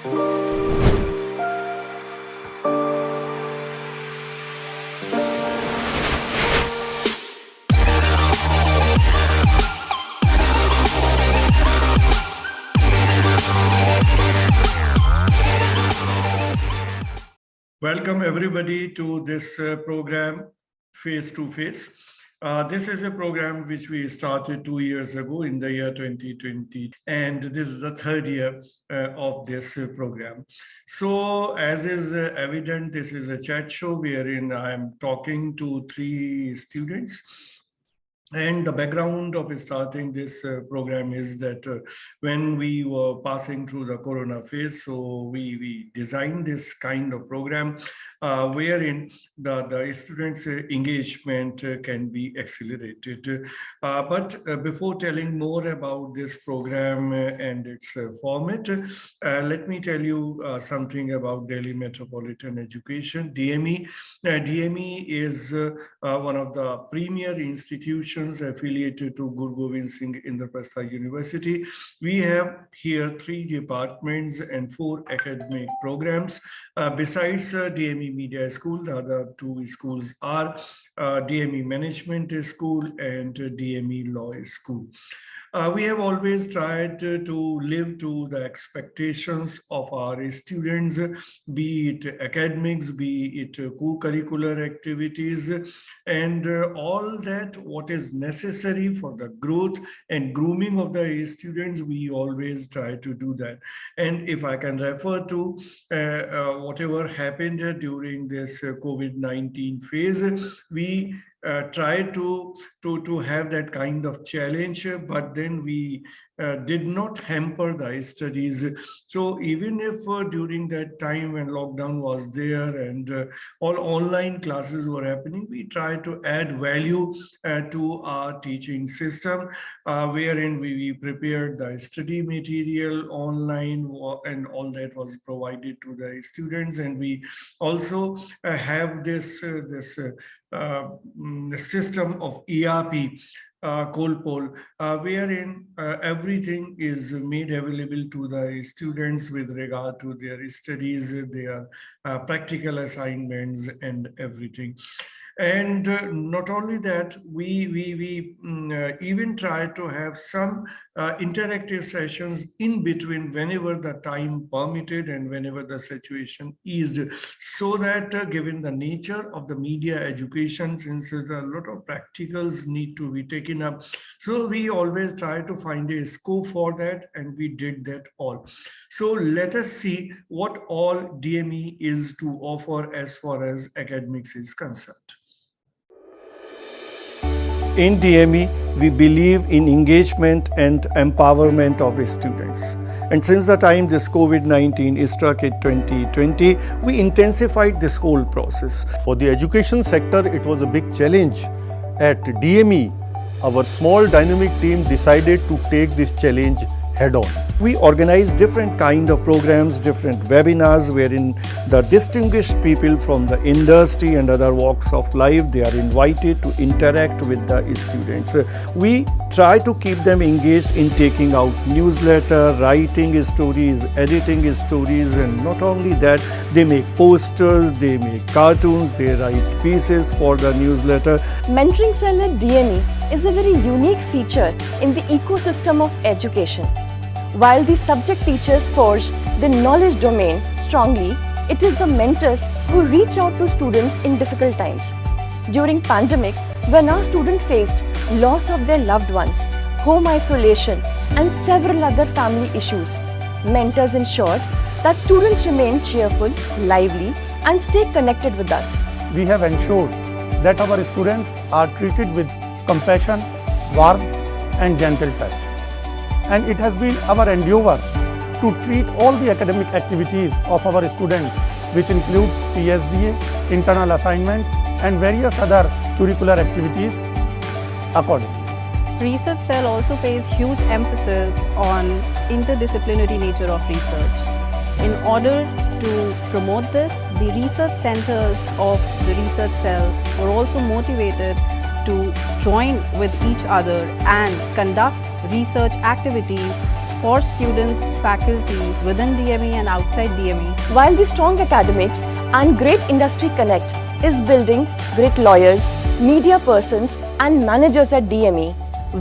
Welcome everybody to this program, Face2Face. This is a program which we started 2 years ago in the year 2020, and this is the third year of this program. So as is evident, this is a chat show wherein I am talking to 3 students. And the background of starting this program is that when we were passing through the corona phase, so we designed this kind of program wherein the students' engagement can be accelerated. But before telling more about this program and its format, let me tell you something about Delhi Metropolitan Education, DME. DME is one of the premier institutions affiliated to Guru Gobind Singh Indraprastha University. We have here 3 departments and 4 academic programs. Besides DME Media School, the other 2 schools are DME Management School and DME Law School. We have always tried to live to the expectations of our students, be it academics, be it co-curricular activities, and all that what is necessary for the growth and grooming of the students, we always try to do that. And if I can refer to whatever happened during this COVID-19 phase, we try to have that kind of challenge, but then we did not hamper the studies. So even if during that time when lockdown was there and all online classes were happening, we tried to add value to our teaching system, wherein we prepared the study material online and all that was provided to the students. And we also have this system of ERP, Colpol, wherein everything is made available to the students with regard to their studies, their practical assignments and everything. And not only that, we even try to have some interactive sessions in between whenever the time permitted and whenever the situation eased, so that given the nature of the media education, since a lot of practicals need to be taken up, so we always try to find a scope for that, and we did that all. So let us see what all DME is to offer as far as academics is concerned. In DME, we believe in engagement and empowerment of students. And since the time this COVID-19 struck in 2020, we intensified this whole process. For the education sector, it was a big challenge. At DME, our small dynamic team decided to take this challenge head-on. We organize different kind of programs, different webinars wherein the distinguished people from the industry and other walks of life, they are invited to interact with the students. We try to keep them engaged in taking out newsletter, writing stories, editing stories, and not only that, they make posters, they make cartoons, they write pieces for the newsletter. Mentoring cell at DME is a very unique feature in the ecosystem of education. While the subject teachers forge the knowledge domain strongly, it is the mentors who reach out to students in difficult times. During pandemic, when our students faced loss of their loved ones, home isolation, and several other family issues, mentors ensured that students remain cheerful, lively, and stay connected with us. We have ensured that our students are treated with compassion, warmth, and gentle touch. And it has been our endeavor to treat all the academic activities of our students, which includes PSDA, internal assignment, and various other curricular activities accordingly. Research Cell also pays huge emphasis on interdisciplinary nature of research. In order to promote this, the research centers of the Research Cell were also motivated to join with each other and conduct research activities for students, faculties within DME and outside DME. While the strong academics and great industry connect is building great lawyers, media persons and managers at DME,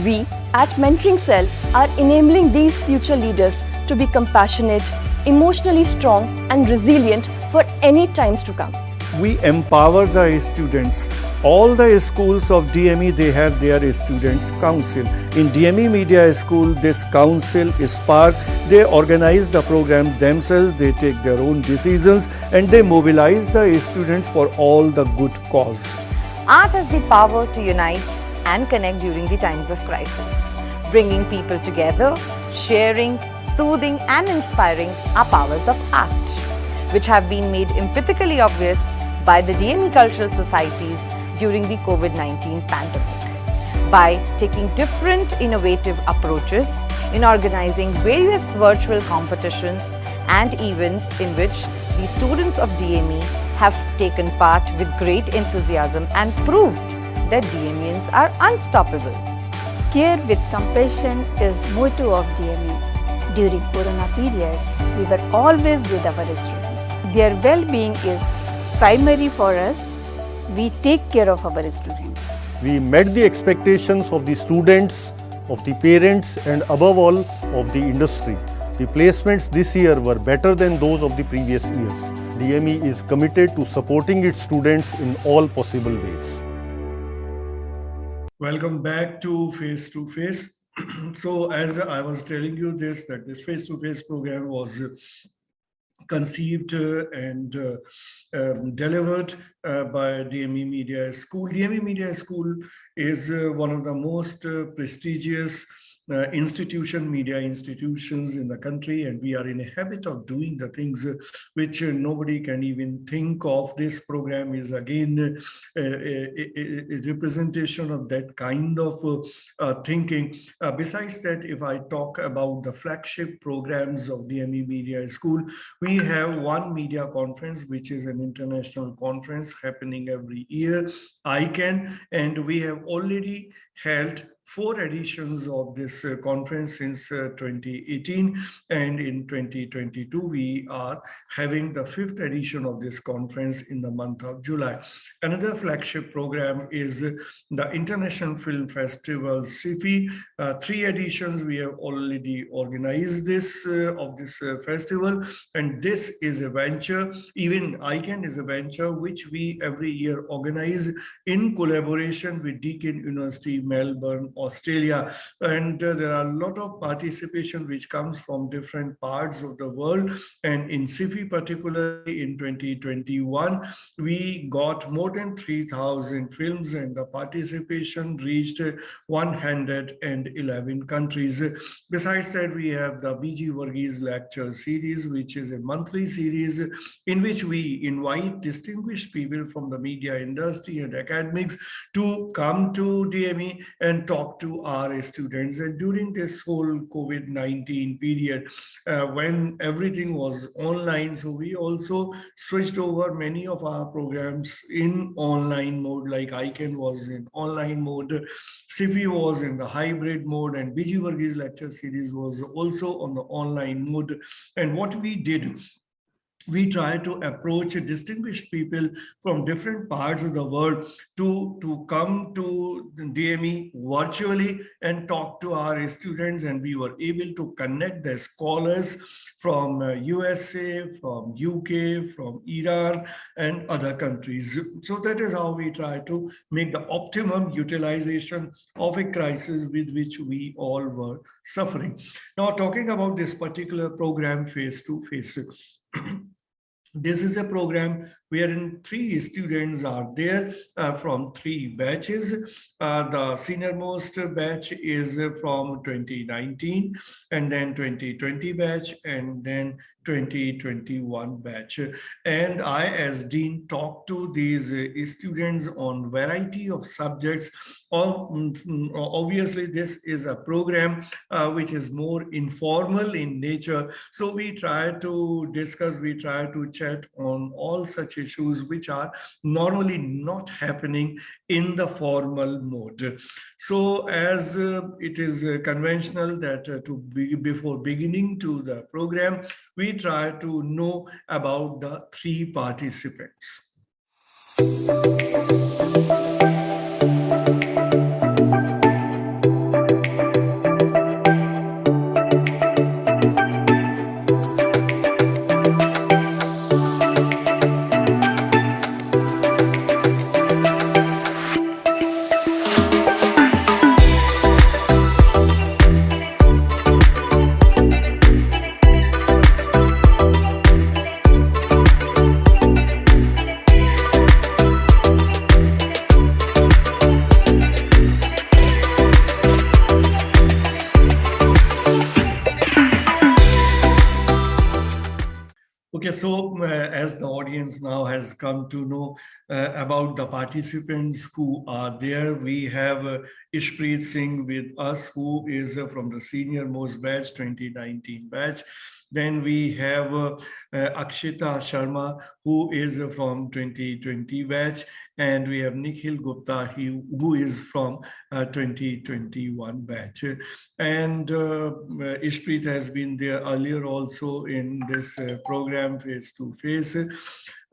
we at Mentoring Cell are enabling these future leaders to be compassionate, emotionally strong and resilient for any times to come. We empower the students. All the schools of DME, they have their students council. In DME Media School, this council is part. They organize the program themselves, they take their own decisions and they mobilize the students for all the good cause. Art has the power to unite and connect during the times of crisis. Bringing people together, sharing, soothing and inspiring are powers of art, which have been made empathically obvious by the DME cultural societies during the COVID-19 pandemic. By taking different innovative approaches in organizing various virtual competitions and events in which the students of DME have taken part with great enthusiasm and proved that DMEians are unstoppable. Care with compassion is motto of DME. During Corona period, we were always with our students. Their well-being is primary for us. We take care of our students. We met the expectations of the students, of the parents and above all of the industry. The placements this year were better than those of the previous years. DME is committed to supporting its students in all possible ways. Welcome back to Face to Face. So as I was telling you this, that this Face to Face program was conceived and delivered by DME Media School. DME Media School is one of the most prestigious media institutions in the country, and we are in a habit of doing the things which nobody can even think of. This program is again a representation of that kind of thinking. Besides that, if I talk about the flagship programs of DME Media School, we have one media conference, which is an international conference happening every year, ICANN, and we have already held 4 editions of this conference since 2018, and in 2022 we are having the 5th edition of this conference in the month of July. Another flagship program is the International Film Festival CIFI. 3 editions we have already organized this of this festival, and this is a venture. Even ICANN is a venture which we every year organize in collaboration with Deakin University, Melbourne, Australia, and there are a lot of participation which comes from different parts of the world. And in CIFI particularly in 2021, we got more than 3,000 films, and the participation reached 111 countries. Besides that, we have the BG Varghese lecture series, which is a monthly series in which we invite distinguished people from the media industry and academics to come to DME and talk to our students. And during this whole COVID-19 period, when everything was online, so we also switched over many of our programs in online mode, like ICANN was in online mode, CIFI was in the hybrid mode, and BG Varghese lecture series was also on the online mode. And what we did, we try to approach distinguished people from different parts of the world to come to DME virtually and talk to our students, and we were able to connect the scholars from USA, from UK, from Iran and other countries. So that is how we try to make the optimum utilization of a crisis with which we all were suffering. Now, talking about this particular program, Face to Face. This is a program wherein 3 students are there from 3 batches. The senior most batch is from 2019, and then 2020 batch, and then 2021 batch. And I, as Dean, talked to these students on variety of subjects Obviously, this is a program which is more informal in nature. So we try to discuss, we try to chat on all such issues which are normally not happening in the formal mode. So as it is conventional that before beginning to the program, we try to know about the three participants. Okay, so as the audience now has come to know about the participants who are there, we have Ishpreet Singh with us, who is from the senior most batch, 2019 batch. Then we have Akshita Sharma, who is from 2020 batch, and we have Nikhil Gupta, who is from 2021 batch. And Ishpreet has been there earlier also in this program, Face2Face.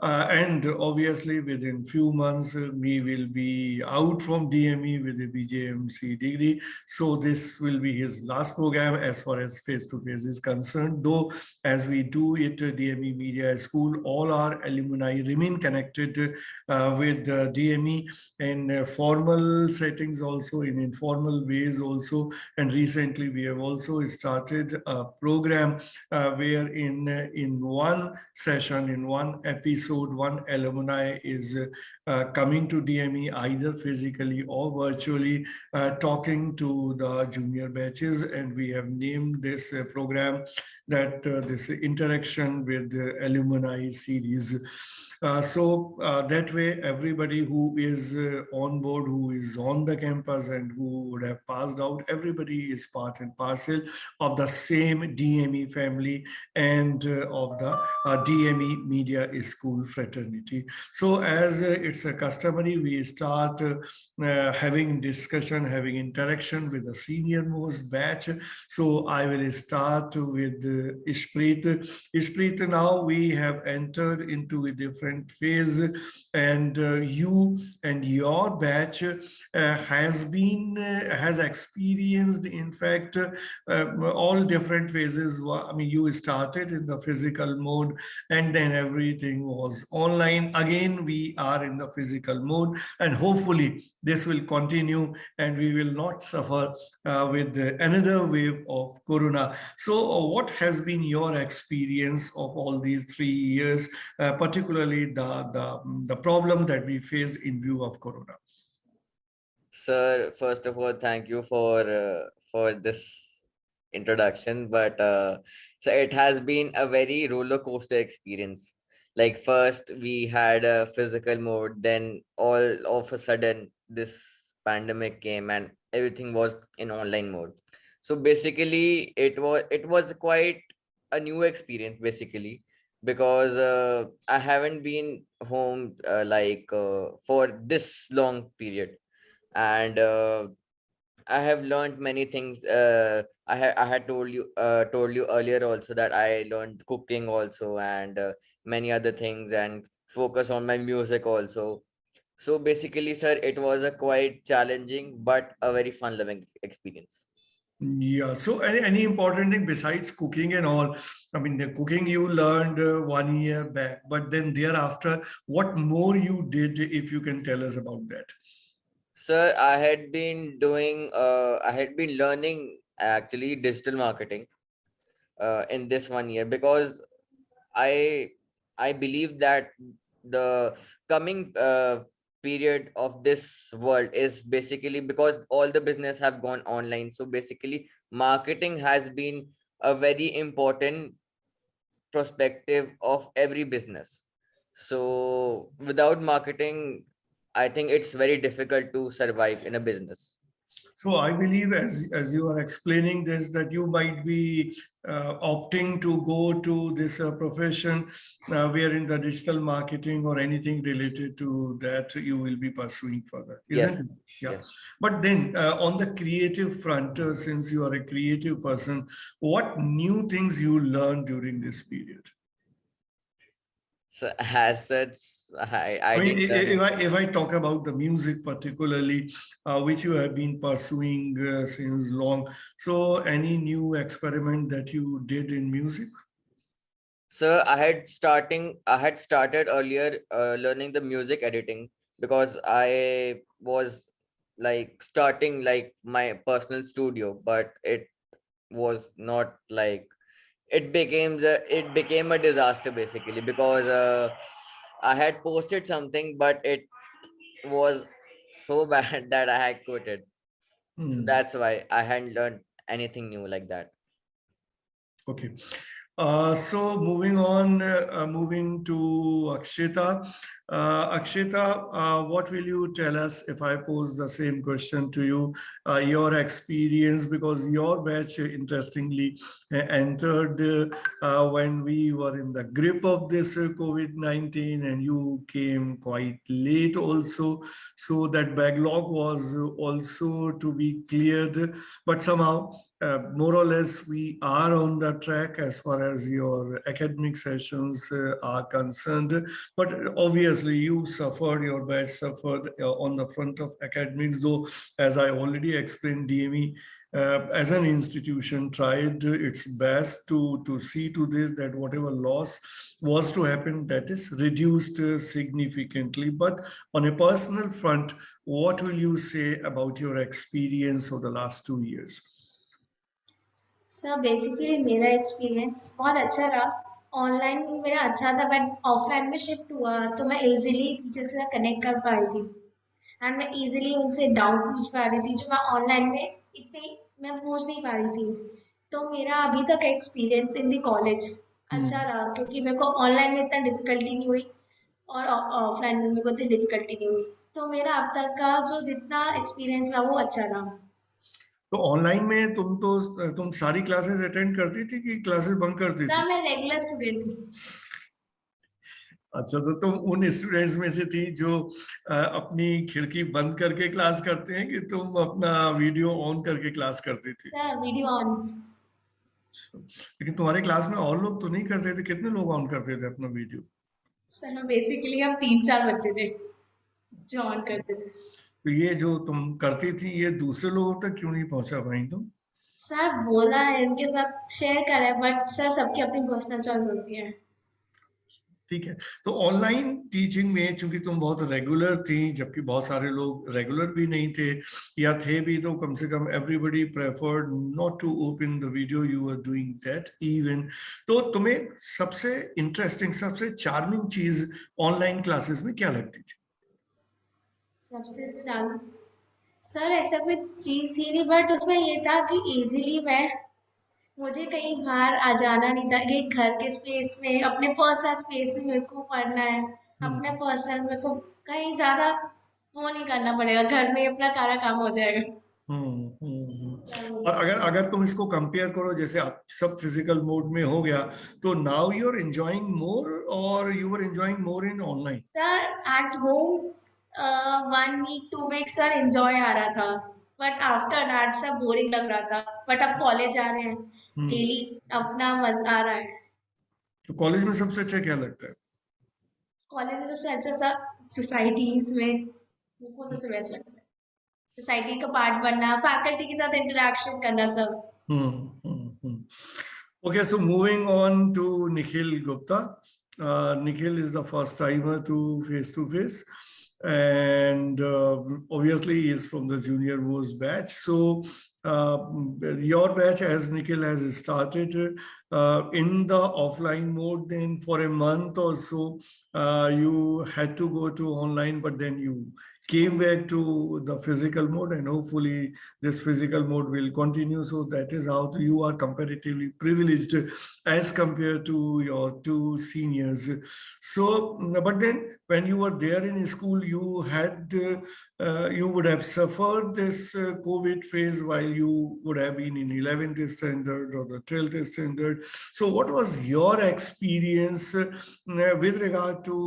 And obviously, within few months, we will be out from DME with a BJMC degree. So this will be his last program as far as Face2Face is concerned. Though, as we do it, DME Media School, all our alumni remain connected with DME in formal settings, also in informal ways also. And recently, we have also started a program where in one session, in one episode, one alumni is coming to DME either physically or virtually, talking to the junior batches, and we have named this program that this interaction with the alumni series. So that way, everybody who is on board, who is on the campus and who would have passed out, everybody is part and parcel of the same DME family and of the DME Media School fraternity. So as it's a customary, we start having discussion, having interaction with the senior most batch. So I will start with Ishpreet. Ishpreet, now we have entered into a different phase, and you and your batch has experienced, in fact, all different phases. I mean, you started in the physical mode, and then everything was online. Again, we are in the physical mode, and hopefully this will continue and we will not suffer with another wave of corona. So what has been your experience of all these 3 years, particularly the problem that we faced in view of corona? Sir, first of all, thank you for this introduction. But so it has been a very roller coaster experience. Like first we had a physical mode, then all of a sudden this pandemic came and everything was in online mode. So basically it was quite a new experience basically, because I haven't been home for this long period, and I have learned many things. I had told you earlier also that I learned cooking also, and many other things, and focus on my music also. So basically, sir, it was a quite challenging but a very fun loving experience. Yeah. So any important thing besides cooking and all? I mean, the cooking you learned 1 year back, but then thereafter, what more you did, if you can tell us about that? Sir, I had been learning actually digital marketing in this 1 year, because I I believe that the coming period of this world is basically because all the business have gone online. So basically, marketing has been a very important perspective of every business. So without marketing, I think it's very difficult to survive in a business. So I believe as you are explaining this, that you might be opting to go to this profession where in the digital marketing or anything related to that you will be pursuing further, isn't Yes, it? Yeah. yes. But then on the creative front, since you are a creative person, what new things you learned during this period? So as such, I I mean, didn't learn it. if I talk about the music particularly, which you have been pursuing since long, so any new experiment that you did in music? So I had started earlier learning the music editing, because I was like starting like my personal studio, but it was not like, it became a disaster basically, because I had posted something, but it was so bad that I had quit it. So Hmm. that's why I hadn't learned anything new like that. Okay. So moving on, moving to Akshita. Akshita, what will you tell us if I pose the same question to you? Your experience, because your batch, interestingly, entered when we were in the grip of this COVID-19, and you came quite late also. So that backlog was also to be cleared, but somehow more or less we are on the track as far as your academic sessions are concerned. But obviously you suffered, your batch suffered on the front of academics, though as I already explained, DME as an institution tried its best to see to this that whatever loss was to happen, that is reduced significantly. But on a personal front, what will you say about your experience of the last 2 years? Sir basically मेरा experience बहुत अच्छा रहा। Online भी मेरा अच्छा था, but offline में shift हुआ तो मैं इजीली टीचर से कनेक्ट कर पा रही थी, एंड मैं इजीली उनसे डाउट पूछ पा रही थी जो मैं ऑनलाइन में इतनी मैं पूछ नहीं पा रही थी। तो मेरा अभी तक एक्सपीरियंस इन दी कॉलेज अच्छा रहा, क्योंकि मेरे को ऑनलाइन में इतना डिफ़िकल्टी नहीं हुई और ऑफलाइन में मेरे को इतनी डिफ़िकल्टी नहीं हुई। तो मेरा अब तक का जो जितना एक्सपीरियंस रहा वो अच्छा रहा। तो ऑनलाइन में तुम सारी क्लासेस अटेंड करती थी कि क्लासेस बंक करती सर थी? मैं रेगुलर स्टूडेंट थी। अच्छा, तो तुम उन स्टूडेंट्स में से थी जो अपनी खिड़की बंद करके क्लास करते हैं, कि तुम अपना वीडियो ऑन करके क्लास करती थी? Sir video on. अच्छा, लेकिन तुम्हारे क्लास में और लोग तो नहीं करते थे? कितने लोग ऑन करते थे अपना वीडियो? सर बेसिकली हम 3-4 बच्चे थे जो ऑन करते थे। तो ये जो तुम करती थी, ये दूसरे लोगों तक क्यों नहीं पहुंचा पाई तुम? सर बोला है इनके साथ शेयर करा है, बट सर सबकी अपनी पर्सनल चॉइस होती है। ठीक है। तो ऑनलाइन टीचिंग में चूंकि तुम बहुत रेगुलर थी, जबकि बहुत सारे लोग रेगुलर भी नहीं थे, या थे भी तो कम से कम everybody preferred not to open the video, you are doing that even. तो तुम्हें सबसे इंटरेस्टिंग, सबसे चार्मिंग चीज ऑनलाइन क्लासेस में क्या लगती थी? सबसे चाल सर ऐसा कोई चीज़ थी नहीं, बट उसमें ये था कि इजीली मुझे कहीं बाहर आ जाना नहीं था, कि घर के स्पेस में अपने पर्सनल स्पेस में मेरे को पढ़ना है। अपने पर्सनल मेरे को कहीं ज़्यादा वो नहीं करना पड़ेगा, घर में ही अपना सारा काम हो जाएगा। सर वो और अगर अगर तुम इसको कंपेयर करो, जैसे आप सब फिजिकल मोड में हो गया, तो now you are enjoying more और you are enjoying more in online? Sir at home 1 week 2 week sir enjoy आ रहा था, बट आफ्टर दैट सब बोरिंग लग रहा था। बट अब कॉलेज जा रहे हैं, डेली अपना मजा आ रहा है। तो कॉलेज में सबसे अच्छा क्या लगता है? कॉलेज में सबसे अच्छा सब सोसाइटीज में मुझको सबसे बेस्ट लगता है, सोसाइटी का पार्ट बनना, फैकल्टी के साथ इंटरेक्शन करना सब। Okay, so moving on to Nikhil Gupta. Nikhil is the first timer to Face2Face, and obviously he is from the junior most batch. So your batch, as Nikhil has started in the offline mode, then for a month or so you had to go to online, but then you came back to the physical mode, and hopefully this physical mode will continue. So that is how you are comparatively privileged as compared to your two seniors. So, but then when you were there in school, you had you would have suffered this COVID phase while you would have been in 11th standard or the 12th standard. So what was your experience with regard to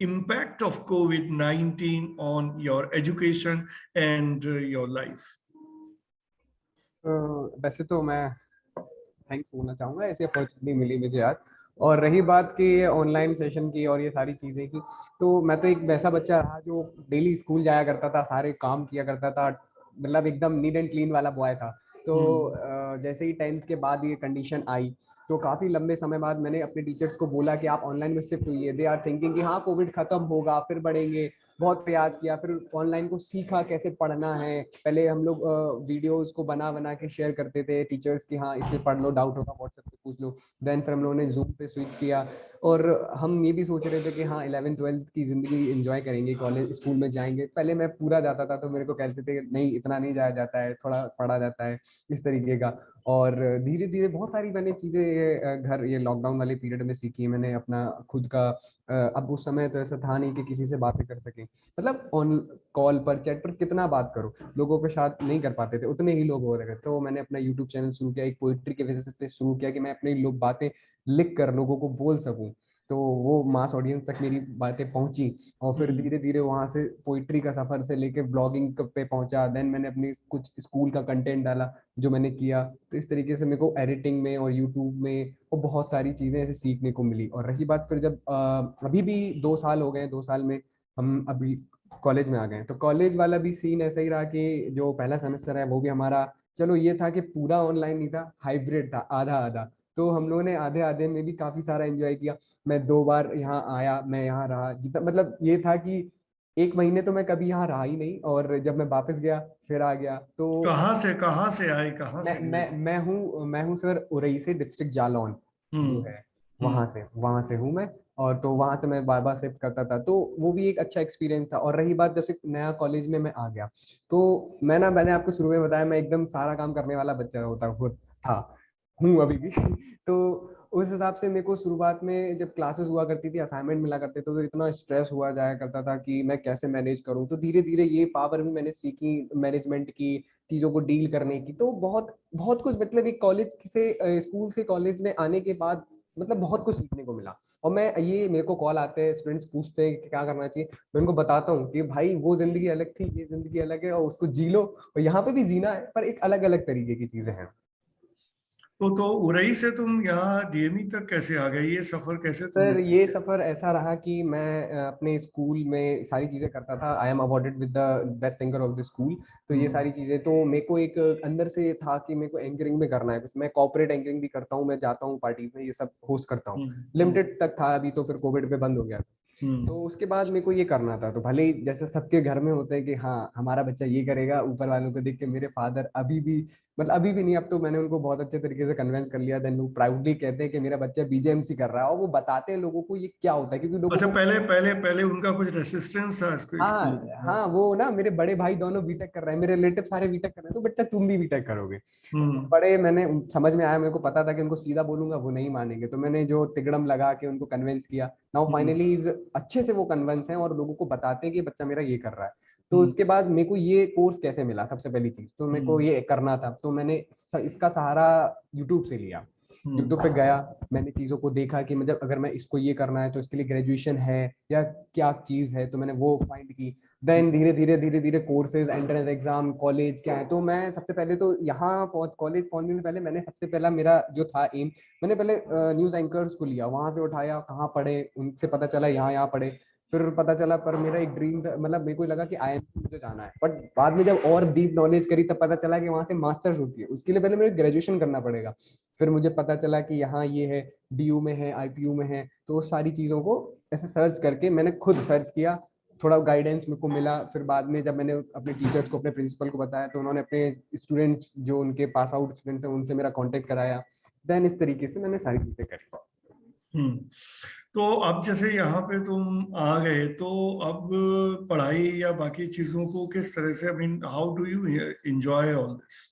impact of COVID-19 on your education and your life? वैसे तो मैं thanks बोलना चाहूँगा, ऐसी opportunity मिली मुझे आज। और रही बात कि ऑनलाइन सेशन की और ये सारी चीज़ें की, तो मैं तो एक वैसा बच्चा रहा जो डेली स्कूल जाया करता था, सारे काम किया करता था, मतलब एकदम नीट एंड क्लीन वाला बॉय था। तो जैसे ही 10th के बाद ये कंडीशन आई, तो काफ़ी लंबे समय बाद मैंने अपने टीचर्स को बोला कि आप ऑनलाइन में शिफ्ट हुई है। दे आर थिंकिंग कि हाँ कोविड खत्म होगा फिर बढ़ेंगे, बहुत प्रयास किया, फिर ऑनलाइन को सीखा कैसे पढ़ना है। पहले हम लोग वीडियोस को बना बना के शेयर करते थे टीचर्स की, हाँ इसमें पढ़ लो, डाउट होगा व्हाट्सएप पे पूछ लो। देन फिर हम लोगों ने जूम पे स्विच किया, और हम ये भी सोच रहे थे कि हाँ 11th 12th की ज़िंदगी एंजॉय करेंगे, कॉलेज स्कूल में जाएंगे। पहले मैं पूरा जाता था तो मेरे को कहते थे नहीं इतना नहीं जाया जाता है, थोड़ा पढ़ा जाता है, इस तरीके का। और धीरे धीरे बहुत सारी मैंने चीज़ें घर ये लॉकडाउन वाले पीरियड में सीखी। मैंने अपना खुद का अब उस समय तो ऐसा था नहीं कि किसी से बातें कर सकें, मतलब ऑन कॉल पर चैट पर कितना बात करो, लोगों के साथ नहीं कर पाते थे, उतने ही लोग हो रहे थे। तो मैंने अपना यूट्यूब चैनल शुरू किया, एक पोइट्री के वजह से शुरू किया कि मैं अपनी लोग बातें लिख कर लोगों को बोल सकूं। तो वो मास ऑडियंस तक मेरी बातें पहुंची, और फिर धीरे धीरे वहां से पोइट्री का सफर से लेके ब्लॉगिंग पे पहुंचा। देन मैंने अपनी कुछ स्कूल का कंटेंट डाला जो मैंने किया। तो इस तरीके से मेरे को एडिटिंग में और यूट्यूब में और बहुत सारी चीज़ें ऐसे सीखने को मिली। और रही बात फिर जब अभी भी 2 साल हो गए, 2 साल में हम अभी कॉलेज में आ गए, तो कॉलेज वाला भी सीन ऐसा ही रहा कि जो पहला सेमेस्टर है वो भी हमारा, चलो ये था कि पूरा ऑनलाइन नहीं था, हाइब्रिड था, आधा आधा। तो हम लोगों ने आधे आधे में भी काफी सारा एंजॉय किया। मैं 2 बार यहाँ आया, मैं यहाँ रहा, जितना मतलब ये था कि 1 महीने तो मैं कभी यहाँ रहा ही नहीं, और जब मैं वापस गया फिर आ गया। तो कहाँ से आए, कहाँ से गए? मैं हूँ सर उरई से, डिस्ट्रिक्ट जालौन जो है, वहां से हूँ मैं। और तो वहां से मैं बार बार शिफ्ट करता था, तो वो भी एक अच्छा एक्सपीरियंस था। और रही बात जैसे नया कॉलेज में मैं आ गया, तो मैंने आपको शुरू में बताया मैं एकदम सारा काम करने वाला बच्चा था, हूँ अभी भी। तो उस हिसाब से मेरे को शुरुआत में जब क्लासेस हुआ करती थी, असाइनमेंट मिला करते थे, तो इतना स्ट्रेस हुआ जाया करता था कि मैं कैसे मैनेज करूं। तो धीरे धीरे ये पावर भी मैंने सीखी, मैनेजमेंट की, चीज़ों को डील करने की। तो बहुत बहुत कुछ, मतलब एक कॉलेज से स्कूल से कॉलेज में आने के बाद मतलब बहुत कुछ सीखने को मिला। और मैं ये, मेरे को कॉल आते हैं, स्टूडेंट्स पूछते हैं कि क्या करना चाहिए, मैं उनको बताता हूँ कि भाई वो जिंदगी अलग थी, ये जिंदगी अलग है, और उसको जी लो, और यहाँ पे भी जीना है, पर एक अलग अलग तरीके की चीजें हैं। तो उरई से तुम यहाँ डीएमई तक कैसे आ गए? ये सफर कैसे सर तुमने? ये सफर ऐसा रहा कि मैं अपने स्कूल में सारी चीजें करता था। I am awarded with the best singer of the school. तो ये सारी चीजें, तो मेरे को एक अंदर से था कि मेरे को एंकरिंग में करना है कुछ। मैं कॉर्पोरेट एंकरिंग भी करता हूँ, मैं जाता हूँ पार्टीज में, ये सब होस्ट करता हूँ। लिमिटेड तक था अभी, तो फिर कोविड पे बंद हो गया। तो उसके बाद मेरे को ये करना था। तो भले ही जैसे सबके घर में होते हैं कि हाँ हमारा बच्चा ये करेगा, ऊपर वालों को देख के मेरे फादर अभी भी, मतलब अभी भी नहीं, अब तो मैंने उनको बहुत अच्छे तरीके से कन्विंस कर लिया। देन लोग प्राउडली कहते हैं कि मेरा बच्चा बीजेएमसी कर रहा है, और वो बताते हैं लोगों को ये क्या होता है, क्योंकि लोगों अच्छा, को, पहले पहले पहले उनका कुछ रेसिस्टेंस था इसको, इसके हाँ लिए? हाँ, वो ना मेरे बड़े भाई दोनों बीटेक कर रहे हैं, मेरे रिलेटिव सारे बीटेक कर रहे हैं, तो बेटा तुम भी बीटेक करोगे। बड़े, मैंने समझ में आया, मेरे को पता था कि उनको सीधा बोलूंगा वो नहीं मानेंगे, तो मैंने जो तिगड़म लगा के उनको कन्विंस किया। नाउ फाइनली अच्छे से वो कन्विंस हैं, और लोगों को बताते हैं कि बच्चा मेरा ये कर रहा है। तो उसके बाद मेरे को ये कोर्स कैसे मिला, सबसे पहली चीज तो मेरे को ये करना था, तो मैंने इसका सहारा यूट्यूब से लिया। यूट्यूब पे गया, मैंने चीज़ों को देखा कि मतलब अगर मैं इसको ये करना है तो इसके लिए ग्रेजुएशन है या क्या चीज़ है, तो मैंने वो फाइंड की। देन धीरे धीरे कोर्सेज, एंट्रेंस एग्जाम, कॉलेज क्या है। तो मैं सबसे पहले तो यहाँ कॉलेज पहुंचने से पहले मैंने सबसे पहला मेरा जो था एम, मैंने पहले न्यूज़ एंकर्स को लिया, वहां से उठाया, कहाँ पढ़े, उनसे पता चला यहाँ यहाँ पढ़े। फिर पता चला, पर मेरा एक ड्रीम था, मतलब मेरे को लगा कि आईएमसी मुझे जाना है, बट बाद में जब और डीप नॉलेज करी तब पता चला कि वहां से मास्टर्स होती है, उसके लिए पहले मुझे ग्रेजुएशन करना पड़ेगा। फिर मुझे पता चला कि यहाँ ये है, डीयू में है, आईपीयू में है। तो वो सारी चीज़ों को ऐसे सर्च करके मैंने खुद सर्च किया, थोड़ा गाइडेंस मेरे को मिला। फिर बाद में जब मैंने अपने टीचर्स को, अपने प्रिंसिपल को बताया, तो उन्होंने अपने स्टूडेंट्स जो उनके पास आउट स्टूडेंट्स हैं उनसे मेरा कांटेक्ट कराया। देन इस तरीके से मैंने सारी चीज़ें करी। तो अब जैसे यहाँ पे तुम आ गए, तो अब पढ़ाई या बाकी चीजों को किस तरह से, I mean how do you enjoy all this?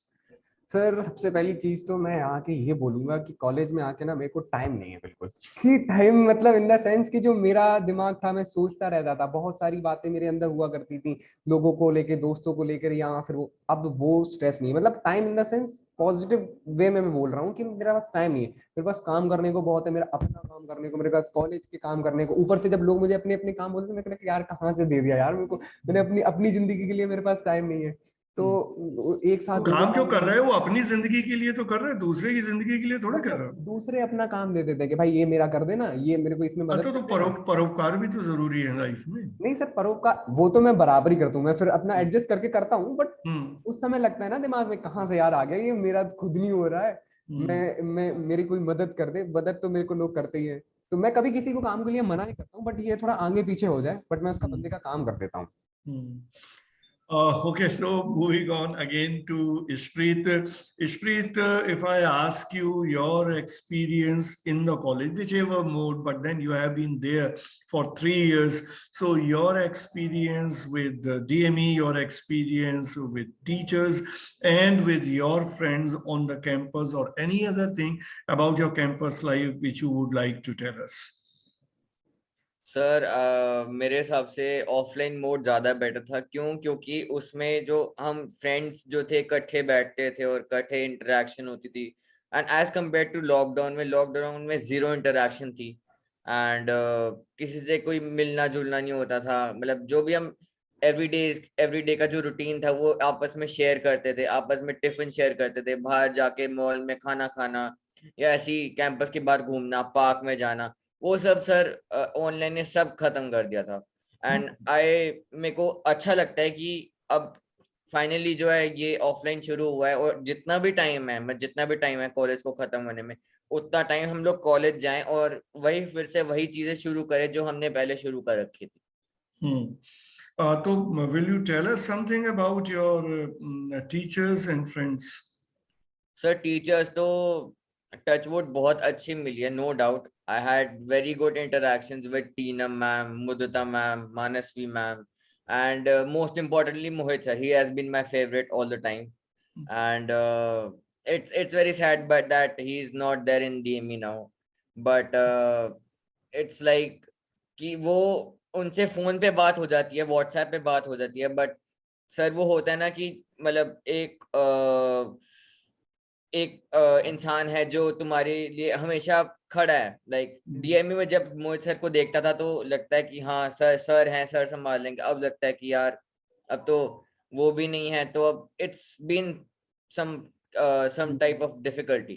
Sir सबसे पहली चीज तो मैं आके ये बोलूंगा कि कॉलेज में आके ना मेरे को टाइम नहीं है बिल्कुल, कि टाइम मतलब इन द सेंस कि जो मेरा दिमाग था मैं सोचता रहता था, बहुत सारी बातें मेरे अंदर हुआ करती थी लोगों को लेके, दोस्तों को लेकर, या फिर वो अब वो स्ट्रेस नहीं है। मतलब time in the sense positive way में मैं बोल रहा हूँ कि मेरे पास टाइम नहीं है, मेरे पास काम करने को बहुत है, मेरा अपना काम करने को, मेरे पास कॉलेज के काम करने को, ऊपर से जब लोग मुझे अपने अपने काम बोलते हैं, मैं कहता यार कहाँ से दे दिया यार मेरे को, मैंने अपनी अपनी जिंदगी के लिए मेरे पास टाइम नहीं है। तो एक साथ तो दो दो काम जो काम कर रहे हो वो अपनी जिंदगी के लिए तो कर रहे हो, दूसरे की जिंदगी के लिए थोड़ी कर रहे मतलब हो। दूसरे अपना काम दे देते हैं कि भाई ये मेरा कर देना, ये मेरे को इसमें मदद अच्छा, तो कर देना। परोपकार भी तो जरूरी है लाइफ में। नहीं सर, परोपकार वो तो मैं बराबरी करता हूँ, मैं फिर अपना एडजस्ट करके करता हूँ, बट हम्म। उस समय लगता है ना दिमाग में कहाँ से यार आ गया, ये मेरा खुद नहीं हो रहा है, हम्म। मैं मेरी कोई मदद कर दे, मदद तो मेरे को लोग करते ही है। तो मैं कभी किसी को काम के लिए मना नहीं करता हूँ, बट ये थोड़ा आगे पीछे हो जाए, बट मैं उसका बंदे का काम कर देता हूँ। हम्म। Okay, so moving on again to Ishpreet. Ishpreet, if I ask you your experience in the college, whichever mode, but then you have been there for 3 years. So your experience with the DME, your experience with teachers, and with your friends on the campus, or any other thing about your campus life which you would like to tell us. Sir मेरे हिसाब से offline mode ज़्यादा better था। क्यों? क्योंकि उसमें जो हम फ्रेंड्स जो थे इकट्ठे बैठते थे और इकट्ठे इंटरेक्शन होती थी, and as compared to lockdown में जीरो इंटरेक्शन थी। एंड किसी से कोई मिलना जुलना नहीं होता था। मतलब जो भी हम एवरीडे का जो रूटीन था वो आपस में शेयर करते थे, आपस में टिफिन शेयर करते थे, बाहर जाके मॉल में खाना खाना, या ऐसी कैंपस के बाहर घूमना, पार्क में जाना, वो सब सर ऑनलाइन ने सब खत्म कर दिया था। एंड मेरे को अच्छा लगता है कि अब फाइनली जो है ये ऑफलाइन शुरू हुआ है, और जितना भी टाइम है कॉलेज को खत्म होने में, उतना टाइम हम लोग कॉलेज जाएं और वही फिर से वही चीजें शुरू करें जो हमने पहले शुरू कर रखी थी। So, will you tell us something about your teachers and friends? Sir teachers तो टचवुड बहुत अच्छी मिली है, no doubt. I had very good interactions with Tina ma'am, Mudita ma'am, Manasvi ma'am, and most importantly Mohit sir. He has been my favorite all the time, and it's very sad but that he is not there in DME now, but it's like कि वो उनसे phone पे बात हो जाती है, WhatsApp पे बात हो जाती है, बट सर वो होता है ना कि मतलब एक इंसान है जो तुम्हारे लिए हमेशा खड़ा है। लाइक डीएमई में जब मोहित सर को देखता था तो लगता है कि हाँ सर हैं, सर संभाल लेंगे। अब लगता है कि यार अब तो वो भी नहीं है, तो अब it's been some type of difficulty.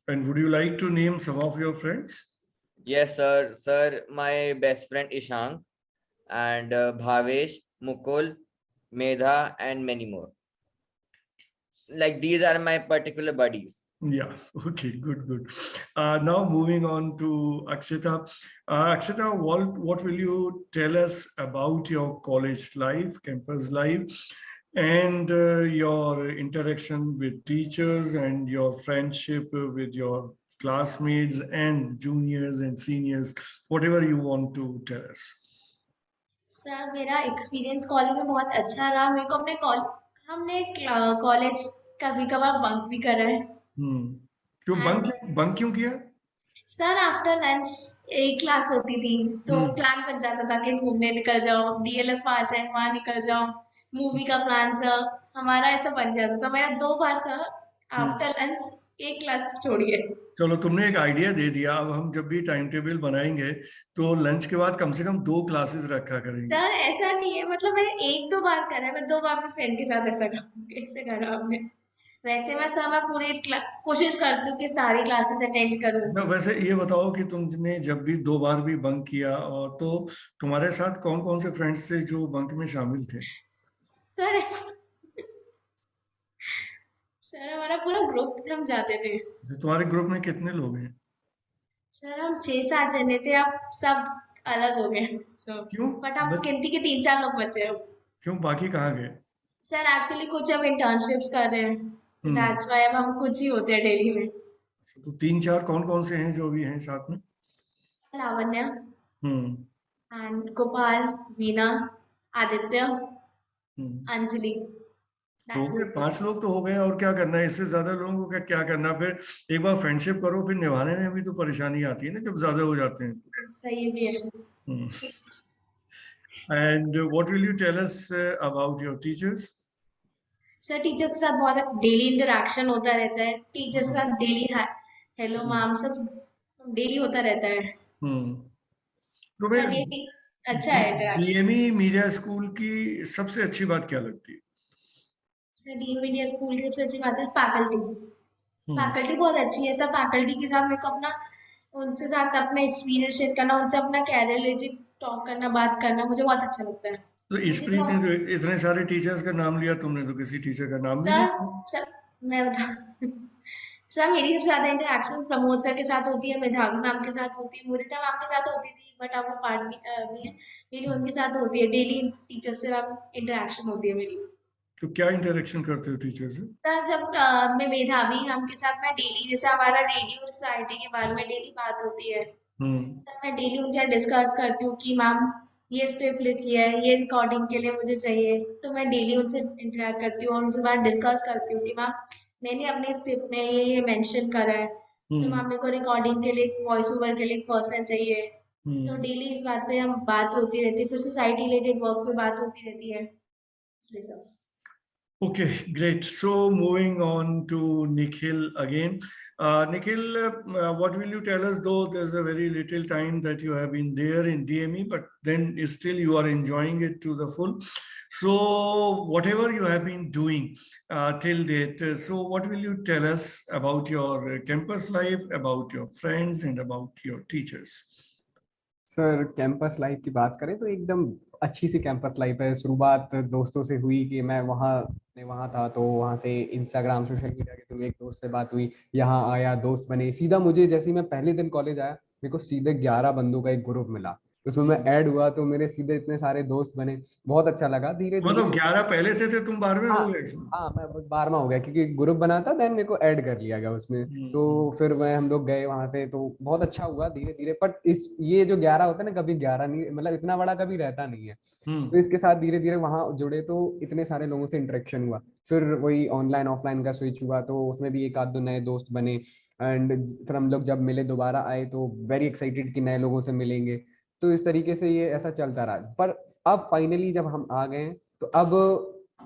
And would you like to name some of your friends? Yes sir, my best friend Ishang, and Bhavesh, Mukul, Medha, and many more. Like these are my particular buddies. Yeah, okay, good. Now moving on to Akshita. Akshita, what will you tell us about your college life, campus life, and your interaction with teachers and your friendship with your classmates and juniors and seniors, whatever you want to tell us. Sir मेरा experience college में बहुत अच्छा रहा। मेरे को हमने college कभी कभार बंक भी करा है। तो And बंक क्यों किया? सर आफ्टर लंच एक क्लास होती थी तो प्लान बन जाता था कि घूमने निकल जाओ, डीएलएफ पास है वहां निकल जाओ, मूवी का प्लान सर हमारा ऐसा बन जाता था। मेरा 2 बार सर आफ्टर लंच एक क्लास छोड़िए। चलो, तुमने एक आइडिया दे दिया। अब हम जब भी टाइम टेबल बनाएंगे तो लंच के बाद कम से कम 2 क्लासेस रखा करेंगे। सर ऐसा नहीं है, मतलब मैंने 1-2 बार करा है, मैं 2 बार अपने फ्रेंड के साथ ऐसे करा आपने। वैसे मैं सर मैं पूरी कोशिश करती हूँ कि सारी क्लासेस अटेंड करूँ। तो वैसे ये बताओ कि तुमने जब भी 2 बार भी बंक किया, और तो तुम्हारे साथ कौन कौन से फ्रेंड्स थे जो बंक में शामिल थे? सर सर हमारा पूरा ग्रुप हम जाते थे। तुम्हारे ग्रुप में कितने लोग हैं? सर हम 6-7 जने थे, अब सब अलग हो गए सब। क्यों? बट हम गिनती के 3-4 लोग बचे अब। क्यों, बाकी कहाँ गए? सर एक्चुअली कुछ अब इंटर्नशिप्स कर रहे हैं, तो दैट्स व्हाई अब हम कुछ ही होते हैं डेली में। तो 3-4 कौन कौन से हैं जो भी हैं साथ में? लावण्य हम्म एंड गोपाल, वीना, आदित्य, हम्म। अंजलि। हो दैट्स गए इट। 5 लोग तो हो गए, और क्या करना है इससे ज्यादा लोगों को? क्या क्या करना फिर? एक बार फ्रेंडशिप करो, फिर निभाने में भी तो परेशानी आती है ना जब ज्यादा हो जाते हैं। सही भी है। And what will you tell us about your teachers? Sir teachers के साथ बहुत डेली इंटरेक्शन होता रहता है, टीचर्स के साथ डेली हेलो मैम सब डेली होता रहता है। हम्म। तो मैं, सर डेली अच्छा है इंटरेक्शन। डीएमई मीडिया स्कूल की सबसे अच्छी बात क्या लगती है? सर डी मीडिया स्कूल की सबसे अच्छी बात है फैकल्टी। हम्म फैकल्टी बहुत अच्छी है सब। फैकल्टी के साथ मेरे को अपना उनसे साथ अपना एक्सपीरियंस शेयर करना, उनसे अपना कैरियर रिलेटेड टॉक करना, बात करना मुझे बहुत अच्छा लगता है। तो मुझे इस्प्रीत ने तो इतने सारे टीचर्स का नाम लिया, तुमने तो किसी टीचर का नाम भी नहीं सर लिया। सर मैं बता सर मेरी सबसे ज्यादा इंटरेक्शन प्रमोद सर के साथ होती है, मेधावी मैम के साथ होती है, मुदिता मैम के साथ होती थी बट अब वो पार्ट नहीं है मेरी। उनके साथ होती है डेली, टीचर से इंटरेक्शन होती है मेरी। तो क्या इंटरेक्शन करते हो टीचर से? सर जब मैं मेधावी मैम के साथ मैं डेली, जैसे हमारा रेडियो सोसाइटी के बारे में डेली बात होती है, हम्म सर मैं डेली उनसे डिस्कस करती हूँ कि मैम ये स्क्रिप्ट लिखी है, ये रिकॉर्डिंग के लिए मुझे चाहिए, तो मैं डेली उनसे इंटरेक्ट करती हूँ और उनसे बात डिस्कस करती हूँ कि मैम मैंने अपने स्क्रिप्ट में ये मेंशन करा है, तो मैम हम्म मेरे को रिकॉर्डिंग के लिए वॉइस ओवर के लिए एक पर्सन चाहिए। तो हम्म। डेली इस बात पे हम बात होती रहती है, फिर सोसाइटी रिलेटेड वर्क पे बात होती रहती है, इसलिए सब। Okay, great. So moving on to Nikhil again. Nikhil, what will you tell us, though there's a very little time that you have been there in DME, but then still you are enjoying it to the full. So whatever you have been doing till date, so what will you tell us about your campus life, about your friends, and about your teachers? Sir campus life की बात करें तो एकदम अच्छी C campus life है। शुरुआत दोस्तों से हुई कि मैं वहाँ था, तो वहाँ से इंस्टाग्राम सोशल मीडिया के थ्रू एक दोस्त से बात हुई, यहाँ आया, दोस्त बने। सीधा मुझे जैसे ही मैं पहले दिन कॉलेज आया, मेरे को सीधे 11 बंदों का एक ग्रुप मिला, उसमें मैं ऐड हुआ, तो मेरे सीधे इतने सारे दोस्त बने, बहुत अच्छा लगा। धीरे मतलब धीरे 11 पहले से थे, तुम 12वें हाँ हो गए इसमें? हाँ, मैं बस 12वां हो गया क्योंकि ग्रुप बना था, देन मेरे को ऐड कर लिया गया उसमें। तो हम्म फिर हम लोग गए वहां से, तो बहुत अच्छा हुआ धीरे धीरे। बट इस ये जो 11 होता है ना, कभी 11 नहीं, मतलब इतना बड़ा कभी रहता नहीं है। तो हम्म। इसके साथ धीरे धीरे वहां जुड़े, तो इतने सारे लोगों से इंटरेक्शन हुआ। फिर वही ऑनलाइन ऑफलाइन का स्विच हुआ, तो उसमें भी एक आध दो नए दोस्त बने। एंड फिर हम लोग जब मिले दोबारा आए, तो वेरी एक्साइटेड कि नए लोगों से मिलेंगे। तो इस तरीके से ये ऐसा चलता रहा। पर अब फाइनली जब हम आ गए हैं, तो अब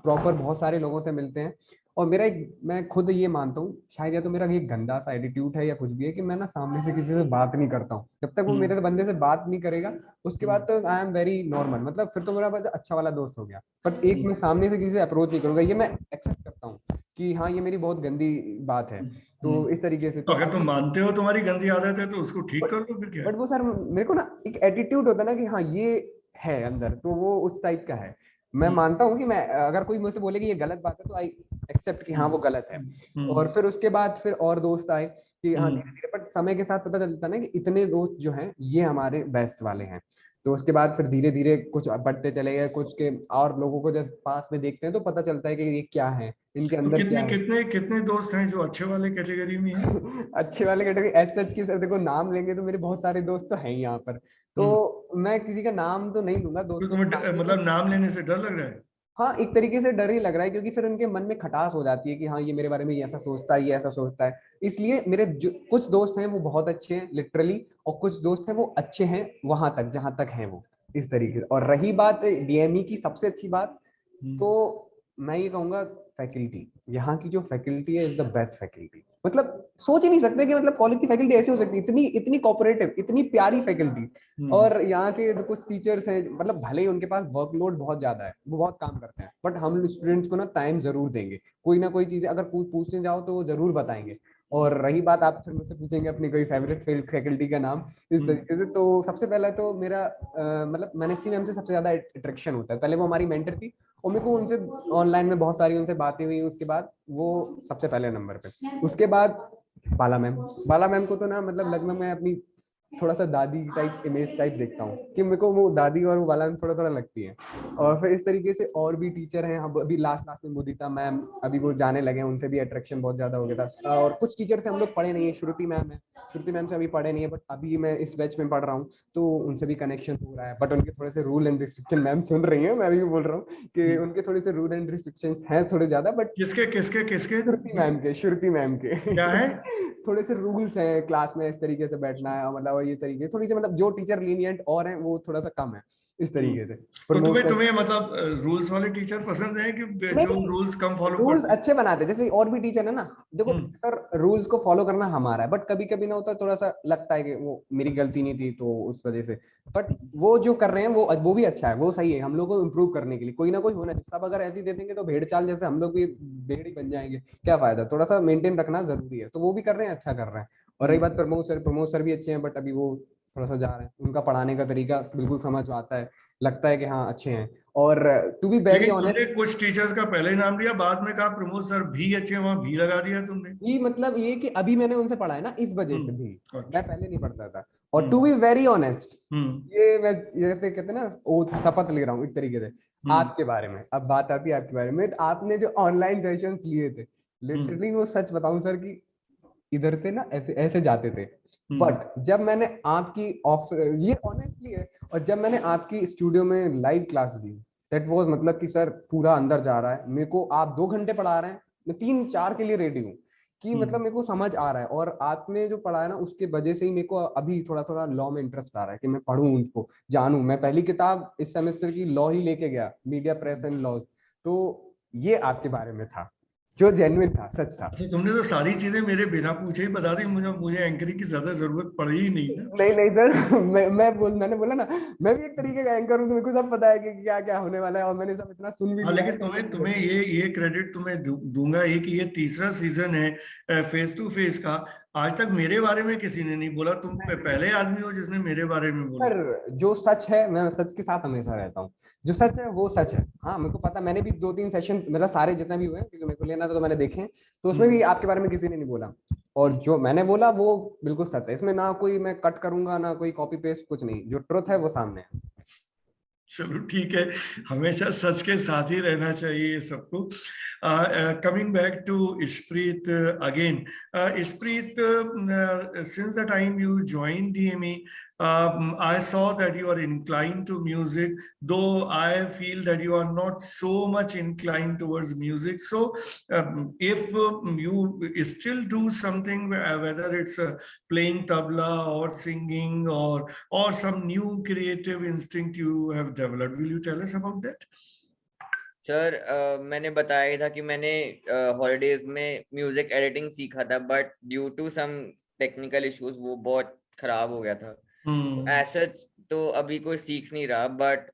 प्रॉपर बहुत सारे लोगों से मिलते हैं। और मेरा एक, मैं खुद ये मानता हूँ, शायद या तो मेरा एक गंदा सा एटीट्यूड है या कुछ भी है, कि मैं ना सामने से किसी से बात नहीं करता हूँ जब तक वो मेरे बंदे से बात नहीं करेगा। उसके बाद तो आई एम वेरी नॉर्मल, मतलब फिर तो मेरा बस अच्छा वाला दोस्त हो गया। बट एक मैं सामने से किसी से अप्रोच नहीं करूंगा, ये मैं एक्सेप्ट करता हूँ कि हाँ ये मेरी बहुत गंदी बात है। तो इस तरीके से तो तो अगर तुम मानते हो तुम्हारी गंदी आदत है, तो उसको ठीक कर लो, फिर क्या है? बट वो सर मेरे को ना एक एटीट्यूड होता है ना कि हाँ ये है अंदर, तो वो उस टाइप का है। मैं हम्म मानता हूँ कि मैं, अगर कोई मुझसे बोले कि ये गलत बात है, तो आई एक्सेप्ट कि हाँ वो गलत है। और फिर उसके बाद फिर और दोस्त आए कि हाँ धीरे धीरे, बट समय के साथ पता चलता ना कि इतने दोस्त जो हैं ये हमारे बेस्ट वाले हैं। तो उसके बाद फिर धीरे धीरे कुछ बढ़ते चले गए, कुछ के और लोगों को जब पास में देखते हैं तो पता चलता है कि ये क्या है, इनके तो अंदर क्या कितने है। कितने कितने दोस्त हैं जो अच्छे वाले कैटेगरी में हैं? अच्छे वाले कैटेगरी एच सच की सर, देखो नाम लेंगे तो मेरे बहुत सारे दोस्त तो हैं ही यहाँ पर। तो हम्म। मैं किसी का नाम तो नहीं लूंगा तो दोस्तों के तुम्हें नाम लेके। मतलब नाम लेने से डर लग रहा है? हाँ एक तरीके से डर ही लग रहा है, क्योंकि फिर उनके मन में खटास हो जाती है कि हाँ ये मेरे बारे में ये ऐसा सोचता है, ये ऐसा सोचता है। इसलिए मेरे जो कुछ दोस्त हैं वो बहुत अच्छे हैं लिटरली, और कुछ दोस्त हैं वो अच्छे हैं वहां तक जहां तक हैं वो, इस तरीके से। और रही बात डीएमई की सबसे अच्छी बात, तो मैं ये कहूंगा फैकल्टी, यहाँ की जो फैकल्टी है इज द बेस्ट फैकल्टी। मतलब सोच ही नहीं सकते कि मतलब कॉलेज की फैकल्टी ऐसी हो सकती है, इतनी इतनी कोऑपरेटिव, इतनी प्यारी फैकल्टी। और यहाँ के कुछ टीचर्स हैं, मतलब भले ही उनके पास वर्कलोड बहुत ज्यादा है, वो बहुत काम करते हैं, बट हम स्टूडेंट्स को ना टाइम जरूर देंगे, कोई ना कोई चीज अगर पूछने जाओ तो वो जरूर बताएंगे। और रही बात, आप फिर मुझसे पूछेंगे अपनी कोई फेवरेट फैकल्टी का नाम, इस तरीके से, तो सबसे पहला तो मेरा मतलब मैनेसी मैम से सबसे ज्यादा अट्रैक्शन होता है। पहले वो हमारी मेंटर थी, और मेरे को उनसे ऑनलाइन में बहुत सारी उनसे बातें हुई, उसके बाद वो सबसे पहले नंबर पे। उसके बाद बाला मैम को तो ना मतलब लगभग मैं अपनी थोड़ा सा दादी टाइप इमेज टाइप देखता हूँ कि मेरे को वो दादी और वो वाला थोड़ा थोड़ा लगती है। और फिर इस तरीके से और भी टीचर हैं, हम अभी लास्ट में मुदिता मैम अभी वो जाने लगे हैं, उनसे भी अट्रैक्शन बहुत ज्यादा हो गया था। और कुछ टीचर से हम लोग पढ़े नहीं है, श्रुति मैम है, श्रुति मैम से अभी पढ़े नहीं है, बट अभी मैं इस बैच में पढ़ रहा हूँ तो उनसे भी कनेक्शन हो रहा है। बट उनके थोड़े से रूल एंड रिस्ट्रिक्शन मैम सुन रही है, मैं भी बोल रहा हूँ कि उनके थोड़े से रूल एंड रिस्ट्रिक्शंस हैं थोड़े ज्यादा। बट किसके किसके किसके श्रुति मैम के क्या है? थोड़े से रूल्स हैं क्लास में, इस तरीके से बैठना है, मतलब ये तरीके थोड़ी सी, मतलब जो टीचर लीनियंट और हैं वो थोड़ा सा कम है इस तरीके से। तो तुम्हें मतलब रूल्स वाले टीचर पसंद है कि जो रूल्स कम फॉलो रूल्स करते हैं? अच्छे बनाते हैं, जैसे और भी टीचर है ना, देखो सर रूल्स को फॉलो करना हमारा है, बट कभी कभी ना होता है, थोड़ा सा लगता है कि वो मेरी गलती नहीं थी तो उस वजह से। बट वो जो कर रहे हैं वो भी अच्छा है, वो सही है, हम लोग को इम्प्रूव करने के लिए कोई ना कोई होना चाहिए। सब अगर ऐसे ही दे देंगे तो भेड़ चाल जैसे हम लोग भी भेड़ ही बन जाएंगे, क्या फायदा। थोड़ा सा मेंटेन रखना जरूरी है, तो वो भी कर रहे हैं, अच्छा कर रहे हैं। और रही बात प्रमोद सर भी अच्छे हैं, बट अभी वो थोड़ा सा जा रहे हैं, उनका पढ़ाने का तरीका बिल्कुल समझ आता है, लगता है कि हाँ अच्छे हैं। और टू बी वेरी ऑनेस्ट, तुमने कुछ टीचर्स का पहले नाम लिया, बाद में कहा प्रमोद सर भी अच्छे हैं, वहां भी लगा दिया तुमने। ये मतलब ये कि अभी मैंने उनसे पढ़ा है ना, इस वजह से भी, मैं पहले नहीं पढ़ता था। और टू बी वेरी ऑनेस्ट, ये मैं ये कहते हैं ना, वो शपथ ले रहा हूँ एक तरीके से आपके बारे में। अब बात आती है आपके बारे में, तो आपने जो ऑनलाइन सेशंस लिए थे, लिटरली वो सच बताऊं सर कि इधर से ना ऐसे ऐसे जाते थे। बट जब मैंने आपकी ये ऑनेस्टली है, और जब मैंने आपकी स्टूडियो में लाइव क्लासेस ली, दैट वाज मतलब कि सर पूरा अंदर जा रहा है मेरे को, आप 2 घंटे पढ़ा रहे हैं, मैं 3-4 के लिए रेडी हूँ कि मतलब मेरे को समझ आ रहा है। और आपने जो पढ़ा है ना, उसके वजह से ही मेरे को अभी थोड़ा थोड़ा लॉ में इंटरेस्ट आ रहा है कि मैं पढ़ूं उनको, जानूं। मैं पहली किताब इस सेमेस्टर की लॉ ही लेके गया, मीडिया प्रेस एंड लॉज। तो ये आपके बारे में था जो जेन्युइन था, सच था। अच्छा, तुमने तो सारी चीजें मेरे बिना पूछे ही बता दी, मुझे एंकरिंग की ज्यादा जरूरत पड़ी ही नहीं ना। नहीं सर, मैंने बोला ना, मैं भी एक तरीके का एंकर हूँ, तो मेरे को सब पता है कि क्या क्या होने वाला है, और मैंने सब इतना सुन भी हाँ, लिया है। लेकिन तुम्हें ये क्रेडिट तुम्हें दूंगा ही कि ये तीसरा सीजन है फेस टू फेस का। आज तक मेरे बारे में किसी ने नहीं बोला, तुम पहले आदमी हो जिसने मेरे बारे में बोला। सर जो सच है, मैं सच के साथ हमेशा रहता हूँ, जो सच है वो सच है। हाँ मेरे को पता, मैंने भी 2-3 सेशन, मतलब सारे जितने भी हुए हैं, क्योंकि मेरे को लेना था तो मैंने देखे हैं, तो उसमें भी आपके बारे में किसी ने नहीं बोला। और जो मैंने बोला वो बिल्कुल सच है, इसमें ना कोई मैं कट करूंगा, ना कोई कॉपी पेस्ट, कुछ नहीं, जो ट्रुथ है वो सामने है। चलो ठीक है, हमेशा सच के साथ ही रहना चाहिए सबको। Coming back to Ishpreet again, Ishpreet, since the time you joined DME, I saw that you are inclined to music, though I feel that you are not so much inclined towards music. So if you still do something, whether it's playing tabla or singing or some new creative instinct you have developed, will you tell us about that? Sir मैंने बताया ही था कि मैंने holidays में music editing सीखा था, but due to some technical issues वो बहुत खराब हो गया था। ऐसा तो अभी कोई सीख नहीं रहा, बट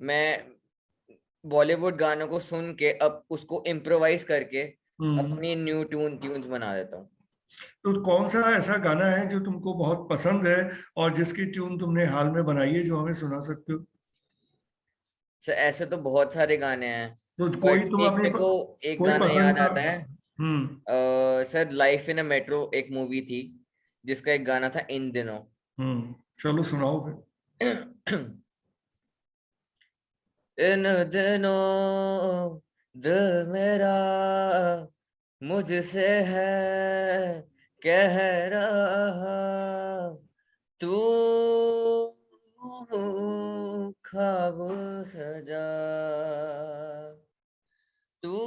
मैं बॉलीवुड गानों को सुन के अब उसको इम्प्रोवाइज करके अपनी न्यू ट्यून्स बना देता हूँ। तो कौन सा ऐसा गाना है जो तुमको बहुत पसंद है और जिसकी ट्यून तुमने हाल में बनाई है, जो हमें सुना सकते हो? सर ऐसे तो बहुत सारे गाने हैं, तो कोई बट तुम एक अपनी मेरे को एक कोई गाना पसंद याद का? आता है। Sir life in a metro एक मूवी थी जिसका एक गाना था इन दिनों। चलो सुनाओ फिर। इन दिनों दिल मेरा मुझसे है कह रहा, तू ख्वाब सजा, तू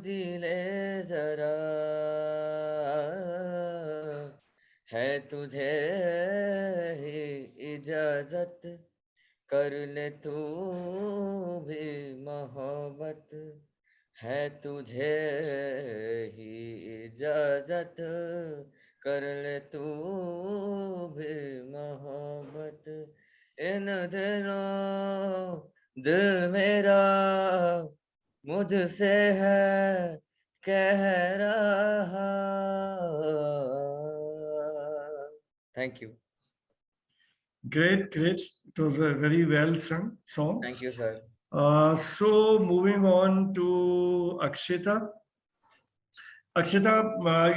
जी ले जरा, है तुझे ही इजाजत, कर ले तू भी मोहब्बत, है तुझे ही इजाजत, कर ले तू भी मोहब्बत, इन दिनों दिल मेरा मुझसे है कह रहा। Thank you. Great. It was a very well sung song. Thank you, sir. So moving on to Akshita. Akshita,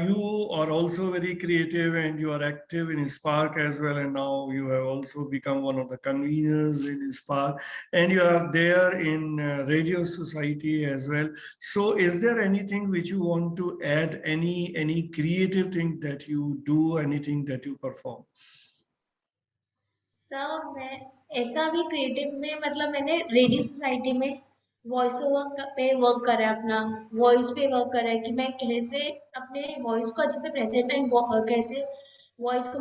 you are also very creative and you are active in Spark as well. And now you have also become one of the conveners in Spark, and you are there in Radio Society as well. So is there anything which you want to add, any creative thing that you do, anything that you perform? Sir मैं ऐसा भी creative में मतलब मैंने radio society में voice over पे work करा है, अपना वॉइस पे वर्क करा है कि मैं कैसे अपने वॉइस को अच्छे से प्रेजेंट एंड कैसे वॉइस को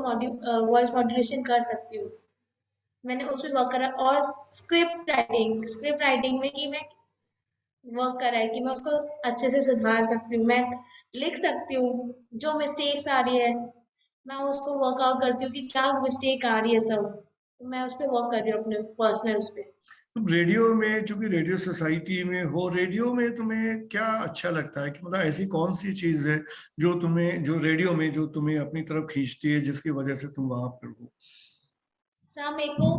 वॉइस मॉड्यूलेशन कर सकती हूँ। मैंने उस पे वर्क करा और स्क्रिप्ट राइटिंग में कि मैं वर्क करा है कि मैं उसको अच्छे से सुधार सकती हूँ, मैं लिख सकती हूँ जो मिस्टेक्स आ रही है, मैं उसको वर्कआउट करती हूँ कि क्या मिस्टेक आ रही है सब, तो मैं उस पर वर्क कर रही हूँ अपने पर्सनल उस पर। तुम रेडियो में, चूंकि रेडियो सोसाइटी में हो, रेडियो में तुम्हें क्या अच्छा लगता है, कि मतलब ऐसी कौन सी चीज है जो तुम्हें, जो रेडियो में जो तुम्हें अपनी तरफ खींचती है, जिसकी वजह से तुम वहां पर हो? सा मेरे को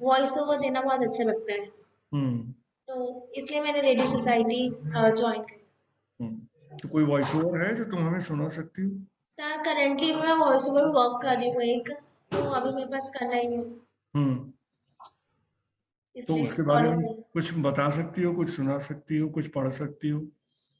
वॉइस ओवर देना बहुत अच्छा लगता है, हम्म। तो इसलिए मैंने रेडियो सोसाइटी ज्वाइन करी। तो कोई वॉइस ओवर है जो तुम हमें सुना सकती हो? सर करेंटली मैं वॉइस ओवर वर्क कर रही हूँ एक, तो अभी मेरे पास करना ही है हम्म। तो इसलिए। उसके और बारे में कुछ बता सकती हो, कुछ सुना सकती हो, कुछ पढ़ सकती हो?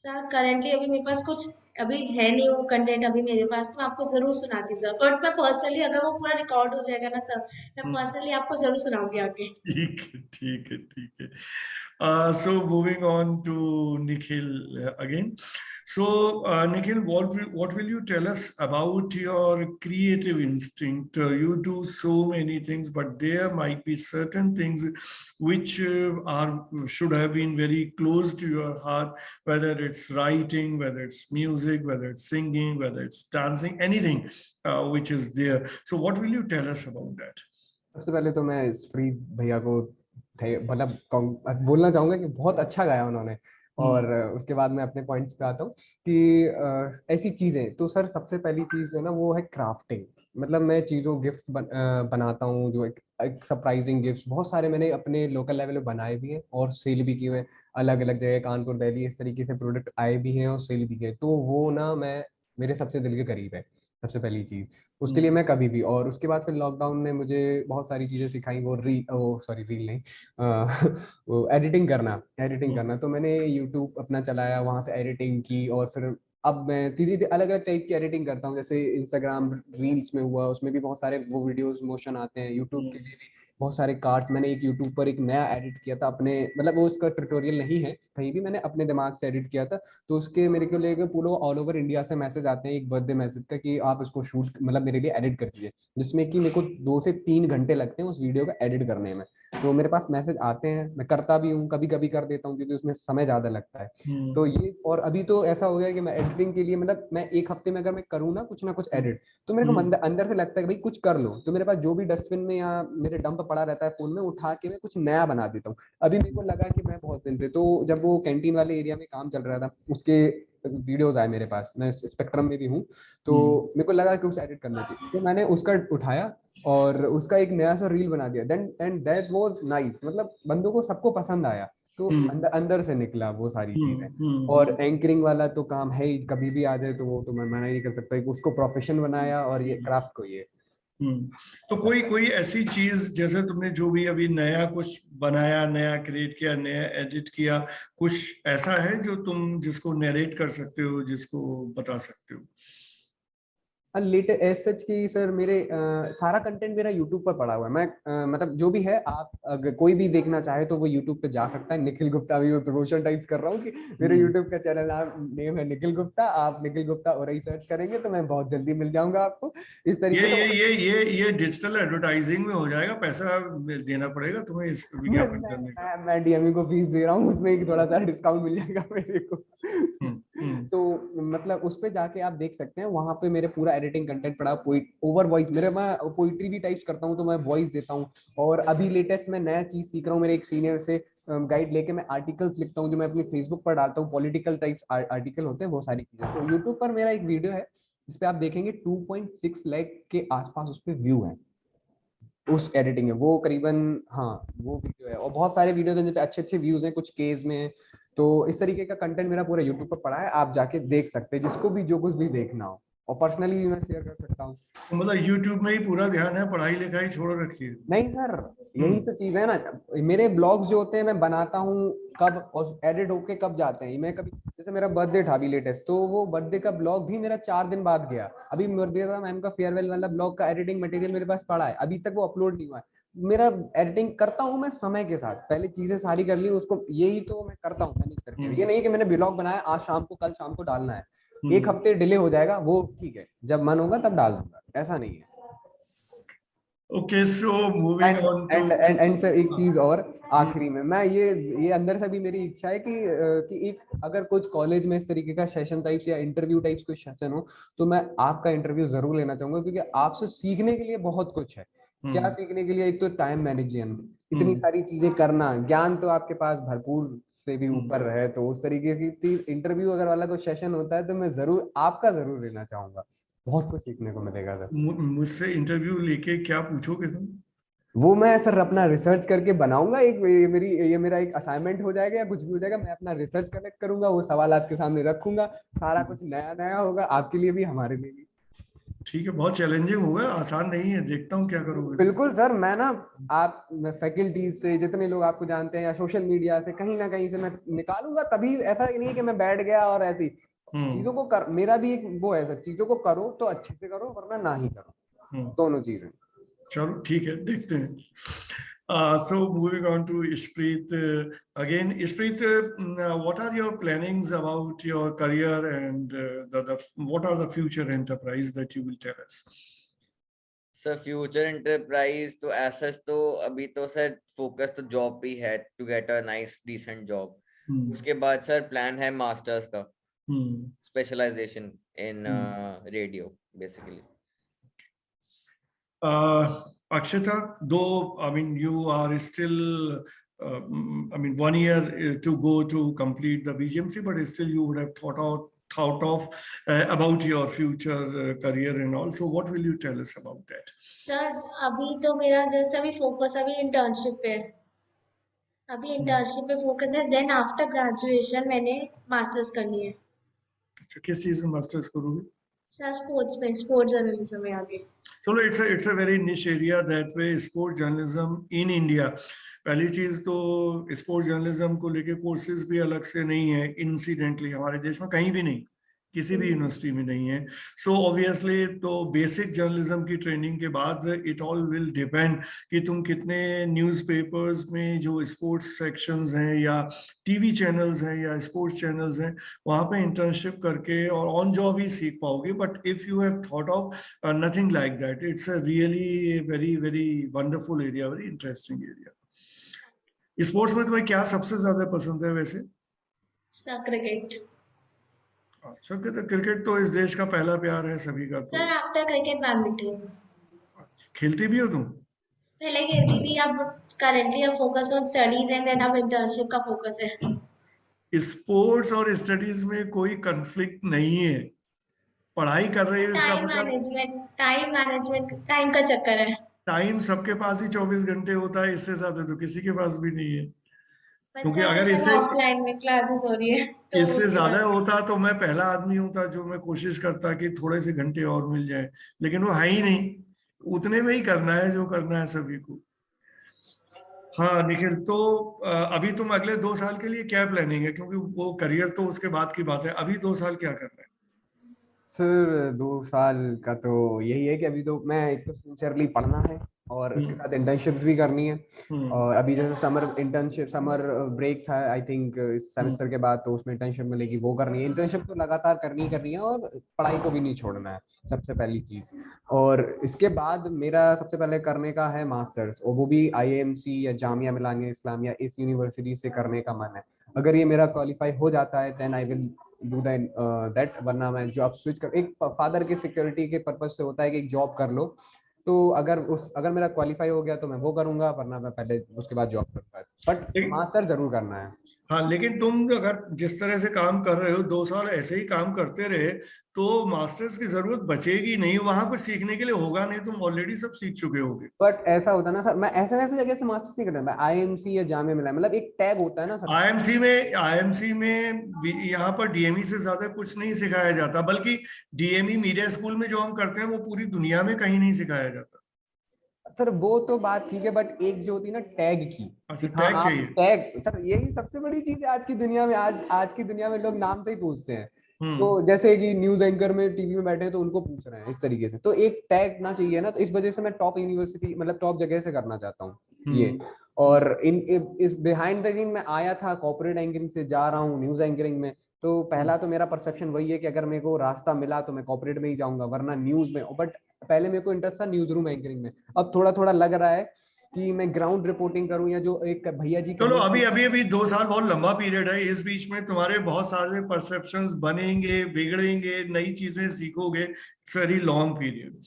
सर करेंटली अभी मेरे पास कुछ अभी है नहीं वो कंटेंट अभी मेरे पास, तो मैं आपको जरूर सुनाती सर, बट मैं पर्सनली अगर वो पूरा रिकॉर्ड हो जाएगा ना सर, मैं हम्म। पर्सनली आपको जरूर सुनाऊंगी आगे। ठीक है, ठीक है, ठीक है. So moving on to Nikhil again. So Nikhil, what will you tell us about your creative instinct? You do so many things, but there might be certain things which should have been very close to your heart, whether it's writing, whether it's music, whether it's singing, whether it's dancing, anything which is there. So what will you tell us about that? सबसे पहले तो मैं स्प्री भैया को मतलब बोलना चाहूंगा कि बहुत अच्छा गाया उन्होंने। और उसके बाद मैं अपने पॉइंट्स पे आता हूँ कि ऐसी चीजें तो सर सबसे पहली चीज जो है ना वो है क्राफ्टिंग। मतलब मैं चीजों गिफ्ट्स बनाता हूँ, जो एक सरप्राइजिंग गिफ्ट्स बहुत सारे मैंने अपने लोकल लेवल पे बनाए भी हैं और सेल भी किए हैं। अलग अलग जगह कानपुर, दिल्ली, इस तरीके से प्रोडक्ट आए भी हैं और सेल भी किए, तो वो ना मैं मेरे सबसे दिल के करीब है सबसे पहली चीज। उसके लिए मैं कभी भी, और उसके बाद फिर लॉकडाउन ने मुझे बहुत सारी चीजें सिखाई। रील नहीं, वो एडिटिंग करना। तो मैंने यूट्यूब अपना चलाया, वहां से एडिटिंग की, और फिर अब मैं धीरे धीरे अलग अलग टाइप की एडिटिंग करता हूँ। जैसे इंस्टाग्राम रील्स में हुआ, उसमें भी बहुत सारे वो वीडियोस मोशन आते हैं। यूट्यूब के लिए भी बहुत सारे कार्ड्स मैंने एक यूट्यूब पर एक नया एडिट किया था अपने, मतलब वो उसका ट्यूटोरियल नहीं है कहीं भी, मैंने अपने दिमाग से एडिट किया था। तो उसके मेरे को लेकर पूरा ऑल ओवर इंडिया से मैसेज आते हैं एक बर्थडे मैसेज का कि आप इसको शूट मतलब मेरे लिए एडिट कर दीजिए, जिसमें कि मेरे को 2 से 3 घंटे लगते हैं उस वीडियो को एडिट करने में। तो मेरे पास मैसेज आते हैं, मैं करता भी हूँ, कभी कभी कर देता हूँ क्योंकि उसमें समय ज्यादा लगता है। तो ये, और अभी तो ऐसा हो गया कि मैं एडिटिंग के लिए मतलब मैं एक हफ्ते में अगर मैं करूँ ना कुछ ना कुछ एडिट, तो मेरे को अंदर से लगता है कि भाई कुछ कर लो। तो मेरे पास जो भी डस्टबिन में या मेरे डंप पड़ा रहता है फोन में, उठा के मैं कुछ नया बना देता हूँ। अभी मेरे को लगा कि मैं बहुत दिन से, तो जब वो कैंटीन वाले एरिया में काम चल रहा था, उसके वीडियोस आए मेरे पास, मैं स्पेक्ट्रम में भी हूँ, तो मेरे को लगा कि उसे एडिट करना चाहिए, तो मैंने उसका उठाया और उसका एक नया सा रील बना दिया। Then and that was nice, मतलब बंदों को सबको पसंद आया। तो अंदर से निकला वो सारी चीजें। और एंकरिंग वाला तो काम है ही, कभी भी आ जाए तो वो तो मैं मना नहीं कर सकता, उसको प्रोफेशन बनाया और ये क्राफ्ट को ये। तो कोई ऐसी चीज, जैसे तुमने जो भी अभी नया कुछ बनाया, नया क्रिएट किया, नया एडिट किया, कुछ ऐसा है जो तुम जिसको नरेट कर सकते हो, जिसको बता सकते हो? लेटेस्ट एज सच की सर मेरे सारा कंटेंट मेरा यूट्यूब पर पड़ा हुआ है। मैं मतलब जो भी है, आप अगर कोई भी देखना चाहे तो वो यूट्यूब पे जा सकता है। निखिल गुप्ता, अभी मैं प्रमोशन टाइप्स कर रहा हूँ कि मेरे यूट्यूब का चैनल नेम है निखिल गुप्ता। आप निखिल गुप्ता और ही सर्च करेंगे तो मैं बहुत जल्दी मिल जाऊंगा आपको। इस तरीके से ये डिजिटल एडवर्टाइजिंग में हो जाएगा, पैसा देना पड़ेगा तुम्हें इस विज्ञापन करने का। मैं डीएमई को फीस दे रहा हूँ, उसमें थोड़ा सा डिस्काउंट मिल जाएगा मेरे को। तो मतलब उस पे जाके आप देख सकते हैं, वहां पे मेरे पूरा एडिटिंग कंटेंट पड़ा। ओवर वॉइस मेरे, मैं पोइट्री भी टाइप्स करता हूँ तो मैं वॉइस देता हूँ। और अभी लेटेस्ट मैं नया चीज सीख रहा हूँ, मेरे एक सीनियर से गाइड लेके मैं आर्टिकल्स लिखता हूँ जो मैं अपने फेसबुक पर डालता हूँ। पॉलिटिकल टाइप्स आर्टिकल होते हैं, वो सारी चीजें। तो यूट्यूब पर मेरा एक वीडियो है जिस पे आप देखेंगे 2.6 लाख के आसपास उस पर व्यू है। उस एडिटिंग है वो करीबन, हाँ वो वीडियो है। और बहुत सारे वीडियो हैं जिन पे अच्छे अच्छे व्यूज हैं, कुछ केस में। तो इस तरीके का कंटेंट मेरा पूरा यूट्यूब पर पड़ा है, आप जाके देख सकते हैं जिसको भी जो कुछ भी देखना हो, और पर्सनली भी मैं शेयर कर सकता हूँ। मतलब यूट्यूब में ही पूरा ध्यान है, पढ़ाई लिखाई छोड़ रखी है? नहीं सर, यही तो चीज है ना, मेरे ब्लॉग्स जो होते हैं मैं बनाता हूँ कब और एडिट होके कब जाते हैं। मैं कभी, जैसे मेरा बर्थडे था अभी लेटेस्ट, तो वो बर्थडे का ब्लॉग भी मेरा 4 दिन बाद गया। अभी बर्थडे मैम का फेयरवेल वाला ब्लॉग का एडिटिंग मटेरियल मेरे पास पड़ा है, अभी तक वो अपलोड नहीं हुआ है। मेरा एडिटिंग करता हूँ मैं समय के साथ, पहले चीजें सारी कर ली उसको, यही तो मैं करता हूँ मैनेज करके। ये नहीं कि मैंने ब्लॉग बनाया आज शाम को, कल शाम को डालना है, एक हफ्ते डिले हो जाएगा, वो ठीक है, जब मन होगा तब डाल दूंगा, ऐसा नहीं है। Okay, so moving on to and sir एक चीज और आखिरी में, मैं ये अंदर से भी मेरी इच्छा है कि एक अगर कुछ कॉलेज में इस तरीके का सेशन टाइप्स या इंटरव्यू टाइप्स कोई सेशन हो, तो मैं आपका इंटरव्यू जरूर लेना चाहूंगा, क्योंकि आपसे सीखने के लिए बहुत कुछ है। क्या सीखने के लिए? एक तो टाइम मैनेजमेंट, इतनी सारी चीजें करना, ज्ञान तो आपके पास भरपूर से भी ऊपर है, तो उस तरीके की इंटरव्यू अगर वाला कोई सेशन होता है तो मैं जरूर आपका जरूर लेना चाहूंगा, बहुत कुछ सीखने को मिलेगा सर। मुझसे इंटरव्यू लेके क्या पूछोगे तुम? वो मैं सर अपना रिसर्च करके बनाऊंगा, एक ये मेरा एक असाइनमेंट हो जाएगा या कुछ भी हो जाएगा, मैं अपना रिसर्च कलेक्ट करूंगा, वो सवाल आपके सामने रखूंगा, सारा कुछ नया नया होगा आपके लिए भी हमारे लिए भी। ठीक है, बहुत चैलेंजिंग होगा, आसान नहीं है, देखता हूँ क्या करोगे। बिल्कुल सर, मैं ना आप फैकल्टीज से जितने लोग आपको जानते हैं या सोशल मीडिया से कहीं ना कहीं से मैं निकालूंगा, तभी ऐसा नहीं है कि मैं बैठ गया और ऐसी चीजों को कर, मेरा भी एक वो है सर, चीजों को करो तो अच्छे से करो वरना ना ही करो, दोनों चीजें। चलो ठीक है, देखते हैं। So moving on to Ishpreet again. Ishpreet, what are your plannings about your career and what are the future enterprise that you will tell us? Sir future enterprise तो ऐसा तो अभी तो सर फोकस तो जॉब पे है, to get a nice decent job. उसके बाद सर प्लान है मास्टर्स का, specialisation in radio basically. Akshita, though I mean you are still, I mean 1 year to go to complete the BGMC, but still you would have thought of about your future career and also what will you tell us about that? Sir अभी तो मेरा just अभी focus अभी internship पे है, अभी internship पे focus है, देन आफ्टर ग्रेजुएशन मैंने मास्टर्स करनी है। अच्छा, किस चीज में मास्टर्स करोगे? सर स्पोर्ट्स में, स्पोर्ट्स जर्नलिज्म में आगे। So it's a very niche area that way, sport journalism in India. पहली चीज तो स्पोर्ट जर्नलिज्म को लेके कोर्सेज भी अलग से नहीं है, इंसिडेंटली हमारे देश में कहीं भी नहीं, किसी भी यूनिवर्सिटी में नहीं है। सो ऑब्वियसली तो बेसिक जर्नलिज्म की ट्रेनिंग के बाद इट ऑल विल डिपेंड कि तुम कितने न्यूज़पेपर्स में जो स्पोर्ट्स सेक्शंस हैं या टीवी चैनल्स हैं या स्पोर्ट्स चैनल्स हैं वहां पे इंटर्नशिप करके और ऑन जॉब ही सीख पाओगे। But if you have thought of nothing like that, it's a really very very wonderful area, very interesting area. Sports में तुम्हें क्या सबसे ज्यादा पसंद है वैसे? Sir cricket. अच्छा, क्रिकेट तो इस देश का पहला प्यार है सभी का। तो सर आफ्टर क्रिकेट बैडमिंटन। खेलती भी हो तुम? पहले खेलती थी, अब करेंटली अब focus on studies and then अब इंटर्नशिप का फोकस है। स्पोर्ट्स और स्टडीज में कोई कंफ्लिक्ट नहीं है, पढ़ाई कर रही है इसका मतलब टाइम का चक्कर है। टाइम सबके पास ही 24 घंटे होता है, इससे ज्यादा तो किसी के पास भी नहीं है। क्योंकि अगर इससे ऑफलाइन में क्लासेस हो रही है तो इससे ज्यादा होता तो मैं पहला आदमी होता जो मैं कोशिश करता कि थोड़े से घंटे और मिल जाए, लेकिन वो है ही नहीं, उतने में ही करना है जो करना है सभी को। हाँ निखिल, तो अभी तुम अगले 2 साल के लिए क्या प्लानिंग है, क्योंकि वो करियर तो उसके बाद की बात है, अभी 2 साल क्या करना है? सर 2 साल का तो यही है कि अभी तो मैं एक तो सिंसियरली पढ़ना है और इसके साथ इंटर्नशिप भी करनी है। और अभी जैसे समर ब्रेक था आई थिंक इस सेमेस्टर के बाद, तो उसमें इंटर्नशिप मिलेगी, वो करनी है। इंटर्नशिप तो लगातार करनी है और पढ़ाई को भी नहीं छोड़ना है, सबसे पहली चीज। और इसके बाद मेरा सबसे पहले करने का है मास्टर्स, और वो भी IIMC या जामिया मिलानिया इस्लामिया इस यूनिवर्सिटी से करने का मन है। अगर ये मेरा क्वालिफाई हो जाता है then I will do that, वरना मैं जॉब स्विच कर, एक फादर की सिक्योरिटी के पर्पज से होता है कि एक जॉब कर लो, तो अगर मेरा क्वालिफाई हो गया तो मैं वो करूंगा, वरना मैं पहले उसके बाद जॉब करूंगा, बट मास्टर जरूर करना है। हाँ, लेकिन तुम अगर जिस तरह से काम कर रहे हो 2 साल ऐसे ही काम करते रहे तो मास्टर्स की जरूरत बचेगी नहीं, वहां कुछ सीखने के लिए होगा नहीं, तुम ऑलरेडी सब सीख चुके होगे। बट ऐसा होता है ना सर, मैं ऐसे वैसे जगह से मास्टर्स नहीं करता, मैं आईएमसी या जामिया मिला, मतलब एक टैग होता है ना सर। आईएमसी में यहाँ पर डीएमई से ज्यादा कुछ नहीं सिखाया जाता, बल्कि डीएमई मीडिया स्कूल में जो हम करते हैं वो पूरी दुनिया में कहीं नहीं सिखाया जाता। सर वो तो बात ठीक है, बट एक जो होती है ना टैग की, अच्छा, कि हाँ टैग आप चाहिए। टैग, सर यही सबसे बड़ी चीज है आज की दुनिया में। आज की दुनिया में लोग नाम से ही पूछते हैं। तो हम्म। जैसे कि न्यूज एंकर में टीवी में बैठे हैं तो उनको पूछ रहे हैं इस तरीके से, तो एक टैग ना चाहिए ना, तो इस वजह से मैं टॉप यूनिवर्सिटी मतलब टॉप जगह से करना चाहता हूँ ये। और इस बिहाइंड द सीन में आया था, कॉर्पोरेट एंकरिंग से जा रहा हूँ न्यूज एंकरिंग में। तो पहला तो मेरा परसेप्शन वही है कि अगर मेरे को रास्ता मिला तो मैं कॉर्पोरेट में ही जाऊंगा, वरना न्यूज में। बट पहले मेरे को इंटरेस्ट था न्यूज रूम एंकरिंग में, अब थोड़ा थोड़ा लग रहा है कि मैं ग्राउंड रिपोर्टिंग करूं, या जो एक भैया जी चलो, कहे अभी अभी अभी 2 साल बहुत लंबा पीरियड है, इस बीच में तुम्हारे बहुत सारे परसेप्शंस बनेंगे, बिगड़ेंगे, नई चीजें सीखोगे। It's very long period.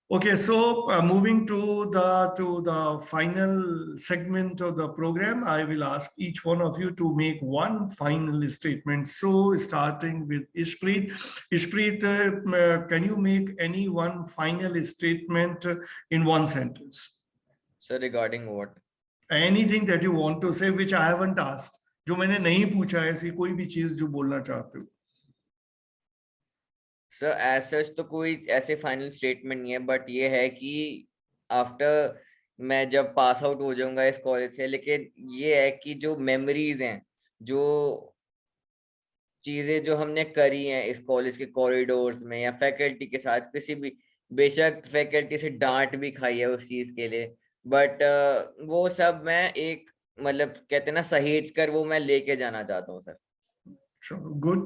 Okay, so moving to the final segment of the program, I will ask each one of you to make one final statement. So, starting with Ishpreet. Ishpreet, can you make any one final statement in one sentence? So regarding what? Anything that you want to say which I haven't asked, जो मैंने नहीं पूछा, ऐसी कोई भी चीज जो बोलना चाहते हो. सर एज सच तो कोई ऐसे फाइनल स्टेटमेंट नहीं है, बट ये है कि आफ्टर मैं जब पास आउट हो जाऊंगा इस कॉलेज से, लेकिन ये है कि जो मेमोरीज हैं, जो चीजें जो हमने करी हैं इस कॉलेज के कॉरिडोर्स में या फैकल्टी के साथ, किसी भी, बेशक फैकल्टी से डांट भी खाई है उस चीज के लिए, बट वो सब मैं एक मतलब कहते हैं ना सहेज कर वो मैं लेके जाना चाहता हूँ sir. Sure, good.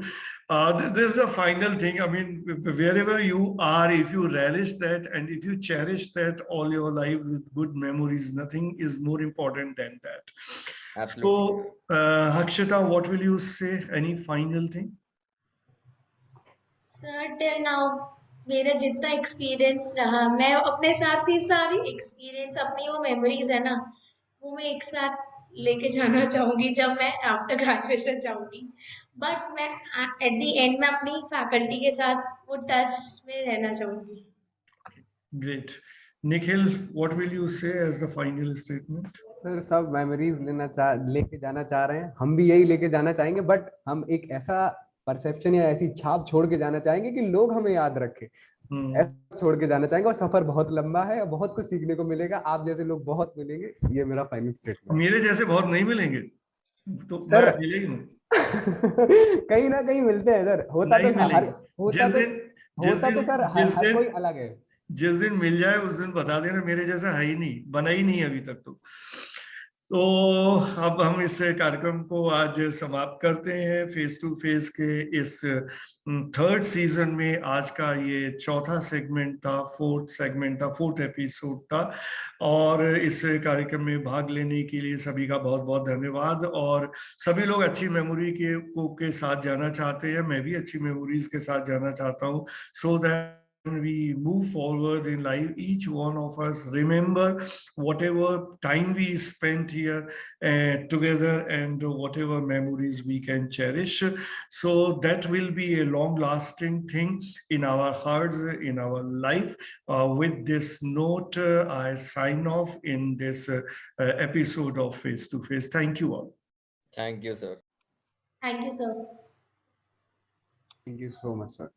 This is a final thing. I mean, wherever you are, if you relish that and if you cherish that all your life with good memories, nothing is more important than that. Absolutely. So, Hakshita, what will you say? Any final thing? Sir till now मेरा जितना experience रहा, मैं अपने साथ ही सारी experience अपनी वो memories है ना, वो मैं एक साथ लेके जाना चाहूंगी जब मैं आफ्टर ग्रेजुएशन जाऊंगी. बट मैं एट द एंड में अपनी फैकल्टी के साथ वो टच में रहना चाहूंगी. Great. Nikhil, what will you say as the final statement? Sir सब मेमोरीज लेके जाना चाह रहे हैं, हम भी यही लेके जाना चाहेंगे, बट हम एक ऐसा परसेप्शन या ऐसी छाप छोड़ के जाना चाहेंगे कि लोग हमें याद रखें. ऐसा छोड़ के जाना चाहेंगे, और सफर बहुत लंबा है और बहुत कुछ सीखने को मिलेगा, आप जैसे लोग बहुत मिलेंगे, ये मेरा फाइनल स्टेटमेंट. मेरे जैसे बहुत नहीं मिलेंगे, तो सर मैं अकेले ही हूँ. कहीं ना कहीं मिलते हैं सर, होता नहीं तो मिलेंगे. होता जिस तो दिन जिस होता तो दिन सर जिस हर दिन कोई अलग है. जिस दिन मिल जाए उस दिन बता देना, मेरे जैसा है ही नहीं, बना ही नहीं अभी तक. तो अब हम इस कार्यक्रम को आज समाप्त करते हैं. फेस टू फेस के इस 3rd सीजन में आज का ये 4था सेगमेंट था, 4th सेगमेंट था, 4th एपिसोड था. और इस कार्यक्रम में भाग लेने के लिए सभी का बहुत बहुत धन्यवाद. और सभी लोग अच्छी मेमोरी के साथ जाना चाहते हैं, मैं भी अच्छी मेमोरीज के साथ जाना चाहता हूँ. So that when we move forward in life, each one of us remember whatever time we spent here together and whatever memories we can cherish. So that will be a long lasting thing in our hearts, in our life. With this note, I sign off in this episode of Face to Face. Thank you all. Thank you, sir. Thank you sir. Thank you so much sir.